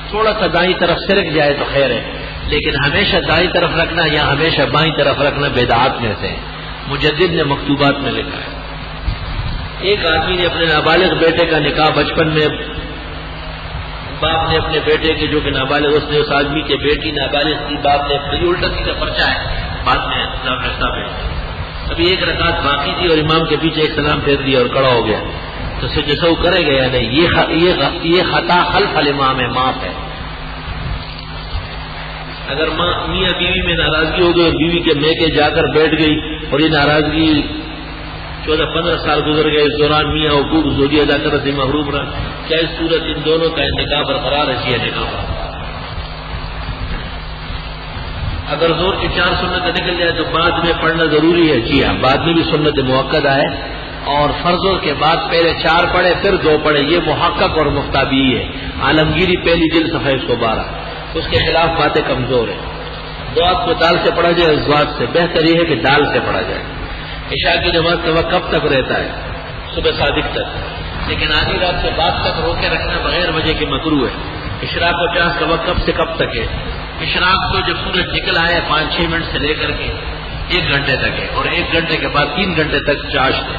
تھوڑا سا دائیں طرف سرک جائے تو خیر ہے, لیکن ہمیشہ دائیں طرف رکھنا یا ہمیشہ بائیں طرف رکھنا بدعات میں سے. مجدد نے مکتوبات میں لکھا ہے. ایک آدمی نے اپنے نابالغ بیٹے کا نکاح بچپن میں, باپ نے اپنے بیٹے کے جو کہ نابالغ, اس نے اس آدمی کے بیٹی نابالغ کی, باپ نے الٹا سیدھا پرچا ہے, بعد میں صاحب ابھی 1 رکعت باقی تھی اور امام کے پیچھے ایک سلام پھیر دیا اور کھڑا ہو گیا, تو سجدہ کرے گا یا نہیں؟ یہ خطا خلف الامام ہے, معاف ہے. اگر میاں بیوی میں ناراضگی ہو گئی اور بیوی کے میکے جا کر بیٹھ گئی اور یہ ناراضگی 14-15 سال گزر گئے، اس دوران میاں حقوق زوجی ادا کرنے سے محروم رہا، کیا اس صورت ان دونوں کا نکاح برقرار ہے؟ جی نکاح اگر زور کی 4 سنتیں نکل جائے تو بعد میں پڑھنا ضروری ہے؟ جی ہاں، بعد میں بھی سنت مؤکدہ ہے، اور فرضوں کے بعد پہلے 4 پڑھے پھر 2 پڑھے، یہ محقق اور مفتابی ہے۔ عالمگیری پہلی جلد صفحہ 112، اس کے خلاف باتیں کمزور ہیں۔ دعات کو دال سے پڑھا جائے، ازواج سے بہتر یہ ہے کہ دال سے پڑھا جائے۔ عشاء کی نماز کا وقت کب تک رہتا ہے؟ صبح صادق تک، لیکن آدھی رات کے بعد تک روکے رکھنا بغیر وجہ کے مکروہ ہے۔ اشراق و چاش کا وقت کب سے کب تک ہے؟ اشراق تو جب سورج نکل آئے 5-6 منٹ سے لے کر کے 1 گھنٹے تک ہے، اور 1 گھنٹے کے بعد 3 گھنٹے تک چاش ہے۔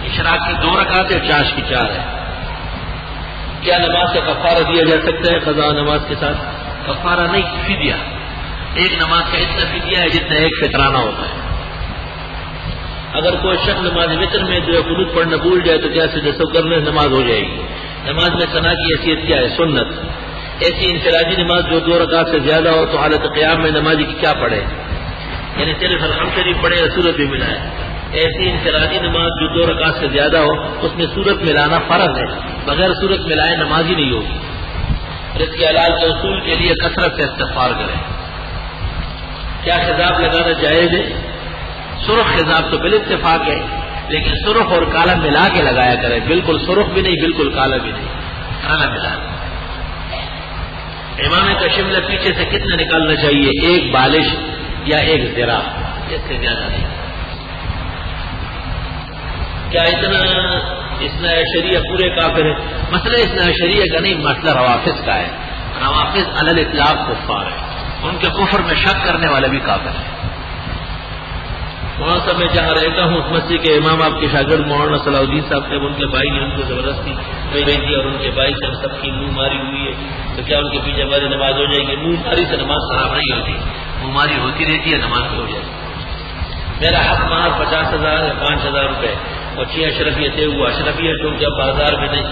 اشراق کی 2 رکعتیں اور چاش کی 4 ہے۔ کیا نماز کا کفارہ دیا جا سکتا ہے قضاء نماز کے ساتھ؟ کفارہ نہیں، فدیہ۔ ایک نماز کا اتنا فدیہ ہے جتنا ایک فطرانہ ہوتا ہے۔ اگر کوئی شخص نماز وتر میں جو قنوت پڑھنا بھول جائے تو کیا سجدہ کرنے نماز ہو جائے گی؟ نماز میں ثنا کی حیثیت کیا ہے؟ سنت۔ ایسی انفرادی نماز جو 2 رکعت سے زیادہ ہو تو حالت قیام میں نمازی کی کیا پڑھے؟ یعنی صرف الحمد شریف پڑھے یا سورت بھی ملائے؟ ایسی انفرادی نماز جو 2 رکعت سے زیادہ ہو اس میں سورت ملانا فرض ہے، بغیر سورت ملائے نماز ہی نہیں ہوگی۔ رزق حلال کے اصول کے لیے کثرت سے استغفار کریں۔ کیا خضاب لگانا جائز ہے؟ سرخ خضاب تو بال اتفاق ہے، لیکن سرخ اور کالا ملا کے لگایا کرے، بالکل سرخ بھی نہیں بالکل کالا بھی نہیں، کالا ملا۔ امامے کا شملہ پیچھے سے کتنا نکالنا چاہیے؟ 1 بالش یا 1 ذراع، اس سے زیادہ نہیں۔ کیا اتنا اثنا عشریہ پورے کافر ہے؟ مسئلہ اثنا عشریہ کا نہیں، مسئلہ روافض کا ہے۔ روافض علی الاطلاق کفار ہے، ان کے کفر میں شک کرنے والے بھی کافر ہیں۔ وہاں سے میں جہاں رہتا ہوں اس مسجد کے امام آپ کے شاگرد مولانا صلاح الدین صاحب تھے، ان کے بھائی نے ان کو زبردستی بھیج دی اور ان کے بھائی سے ہم سب کی منہ ماری ہوئی ہے، تو کیا ان کے پیچھے ہماری نماز ہو جائے گی؟ منہ ماری سے نماز خراب نہیں ہوتی، منہ ماری ہوتی رہتی ہے، نماز ہو جائے گی۔ میرا حق مہر 50,000 یا 5,000 روپے، اور 6 اشرفیہ تھے، وہ اشرفیہ تو جب بازار میں نہیں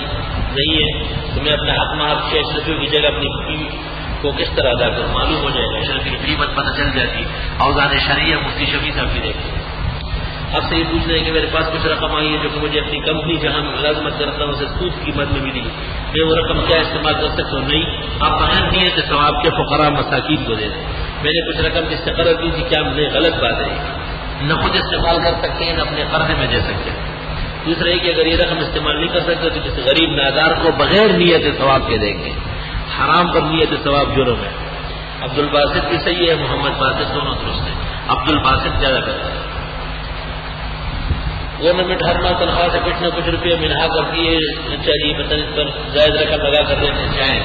ہے تو میں اپنا حق مہر 6 اشرفیوں کی جگہ اپنی بیوی کو کس طرح ادا کروں؟ معلوم ہو جائے گا، اشرفی کی قیمت پتہ چل جاتی۔ اوزان شرعیہ مفتی شفیع صاحب کی دیکھیں۔ آپ سے یہ پوچھ رہے ہیں کہ میرے پاس کچھ رقم آئی ہے جو کہ مجھے اپنی کمپنی جہاں میں ملازمت کرتا ہوں اسے سود قیمت میں ملی، میں وہ رقم کیا استعمال کر سکتا ہوں؟ نہیں، آپ بغیر نیت ثواب کے فقراء مساکین کو دے دیں۔ میں نے کچھ رقم جس سے قرض دی تھی، کیا نہیں؟ غلط بات ہے، نہ خود استعمال کر سکتے ہیں نہ اپنے قرضے میں دے سکتے ہیں۔ دوسرا یہ کہ اگر یہ رقم استعمال نہیں کر سکتے تو کسی غریب نادار کو بغیر نیت ثواب کے دیں گے۔ حرام پر نیت ثواب جرم ہے۔ عبد الباسط بھی صحیح ہے، محمد باسط دونوں درست ہیں، عبد الباسط زیادہ کرتا ہے۔ گورنمنٹ ہر ماہ تنخواہ سے کچھ نہ کچھ روپئے منہا کرتی ہے، چاہیے مثلا اس پر زائد رقم لگا کر دینے جائیں،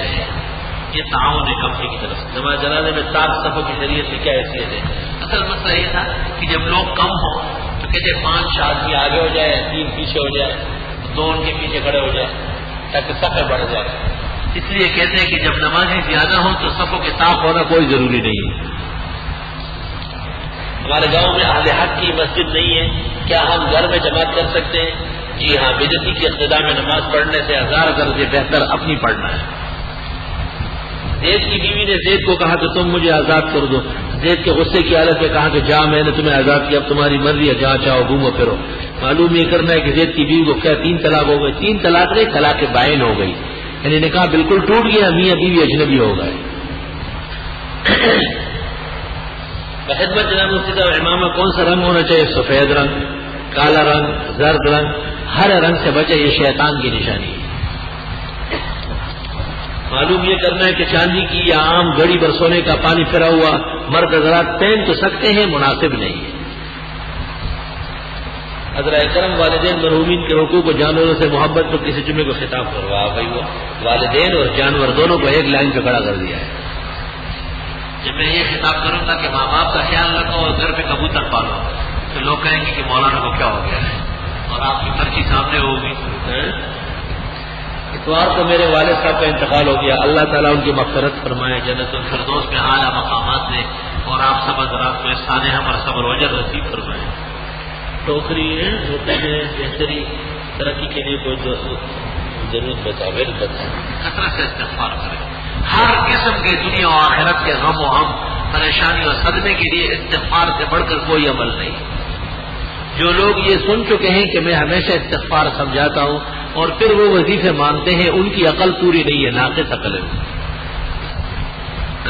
یہ تعاون ہے کمپنی کی طرف سے۔ نماز جنازے میں 7 صفوں کی شریعت میں کیا حیثیت ہے؟ اصل مسئلہ یہ تھا کہ جب لوگ کم ہوں تو کہتے 5 آدمی آگے ہو جائے، 3 پیچھے ہو جائے، 2 ان کے پیچھے کھڑے ہو جائے تاکہ صفیں بڑھ جائے۔ اس لیے کہتے ہیں کہ جب نمازی زیادہ ہوں تو صفوں کے صاف ہونا کوئی ضروری نہیں ہے۔ ہمارے گاؤں میں اہل حق کی مسجد نہیں ہے، کیا ہم گھر میں جماعت کر سکتے ہیں؟ جی ہاں، بدعتی کی اقتداء میں نماز پڑھنے سے 1000 درجے بہتر اپنی پڑھنا ہے۔ زید کی بیوی نے زید کو کہا کہ تم مجھے آزاد کر دو، زید کے غصے کی حالت میں کہا کہ جا میں نے تمہیں آزاد کیا، اب تمہاری مرضی ہے، جہاں چاہو گھومو پھرو۔ معلوم یہ کرنا ہے کہ زید کی بیوی کو کیا 3 طلاق ہو گئی؟ 3 طلاق نہیں، طلاق بائن ہو گئی، یعنی نکاح بالکل ٹوٹ گیا، میاں بیوی اجنبی ہو گئے۔ خدمت جناب مفتی صاحب، امامہ کون سا رنگ ہونا چاہیے؟ سفید رنگ، کالا رنگ، زرد رنگ، ہر رنگ سے بچے، یہ شیطان کی نشانی ہے۔ معلوم یہ کرنا ہے کہ چاندی کی یا عام گھڑی پر سونے کا پانی پھرا ہوا مرد حضرات پہن تو سکتے ہیں، مناسب نہیں ہے۔ حضرت کرم والدین مرحومین کے حقوق و جانوروں سے محبت پر کسی جمعے کو خطاب کروا بھائی، وہ والدین اور جانور دونوں کو ایک لائن پہ کھڑا کر دیا ہے۔ جب میں یہ خطاب کروں گا کہ ماں باپ کا خیال رکھو اور گھر پہ کبوتر پالو تو لوگ کہیں گے کہ مولانا کو کیا ہو گیا ہے، اور آپ کی پرچی سامنے ہوگی۔ اتوار کو میرے والد صاحب کا انتقال ہو گیا، اللہ تعالیٰ ان کی مغفرت فرمائے، جنت الفردوس میں اعلیٰ مقامات دے، اور آپ سب حضرات کو احسان ہم اور صبر و اجر نصیب فرمائے۔ ٹوکری ہوتے ہیں بہتری ترقی کے لیے کوئی ضرورت بتائے، کثرت سے استغفار کریں۔ ہر قسم کے دنیا و آخرت کے غم و غم، پریشانی اور صدمے کے لیے استغفار سے بڑھ کر کوئی عمل نہیں۔ جو لوگ یہ سن چکے ہیں کہ میں ہمیشہ استغفار سمجھاتا ہوں اور پھر وہ وظیفے مانتے ہیں، ان کی عقل پوری نہیں ہے، ناقص عقل ہے.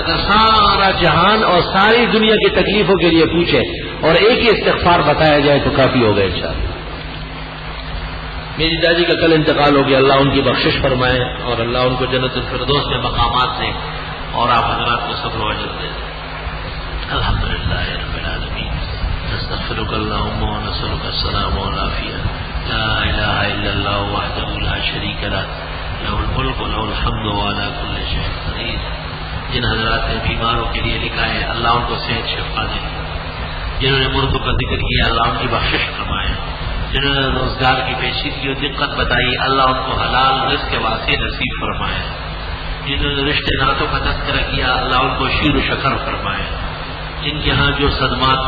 اگر سارا جہان اور ساری دنیا کی تکلیفوں کے لیے پوچھے اور ایک ہی استغفار بتایا جائے تو کافی ہوگا انشاءاللہ. میری دادی کا کل انتقال ہو گیا، اللہ ان کی بخشش فرمائے اور اللہ ان کو جنت الفردوس میں مقامات دے اور آپ حضرات کو صبر و اجر دے. الحمدللہ رب العالمین، نستغفرک اللہم ونسألک السلام والعافیہ، لا الہ الا اللہ وحدہ لا شریک لہ، لہ الملک ولہ الحمد وعلی کل شیء قدیر. جن حضرات نے بیماروں کے لیے لکھا ہے اللہ ان کو صحت شفا دے، جنہوں نے مردوں کا ذکر کیا اللہ ان کی بخشش فرمائے، جنہوں نے روزگار کی پیچیدگی اور دقت بتائی اللہ ان کو حلال رزق واسع نصیب فرمائے، جنہوں نے رشتے ناتوں کا تذکرہ کیا اللہ ان کو شیر و شکر فرمائے، جن کے ہاں جو صدمات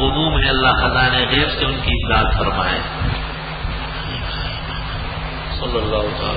غموم ہے اللہ خزانہ غیب سے ان کی امداد فرمائے. صلی اللہ تعالی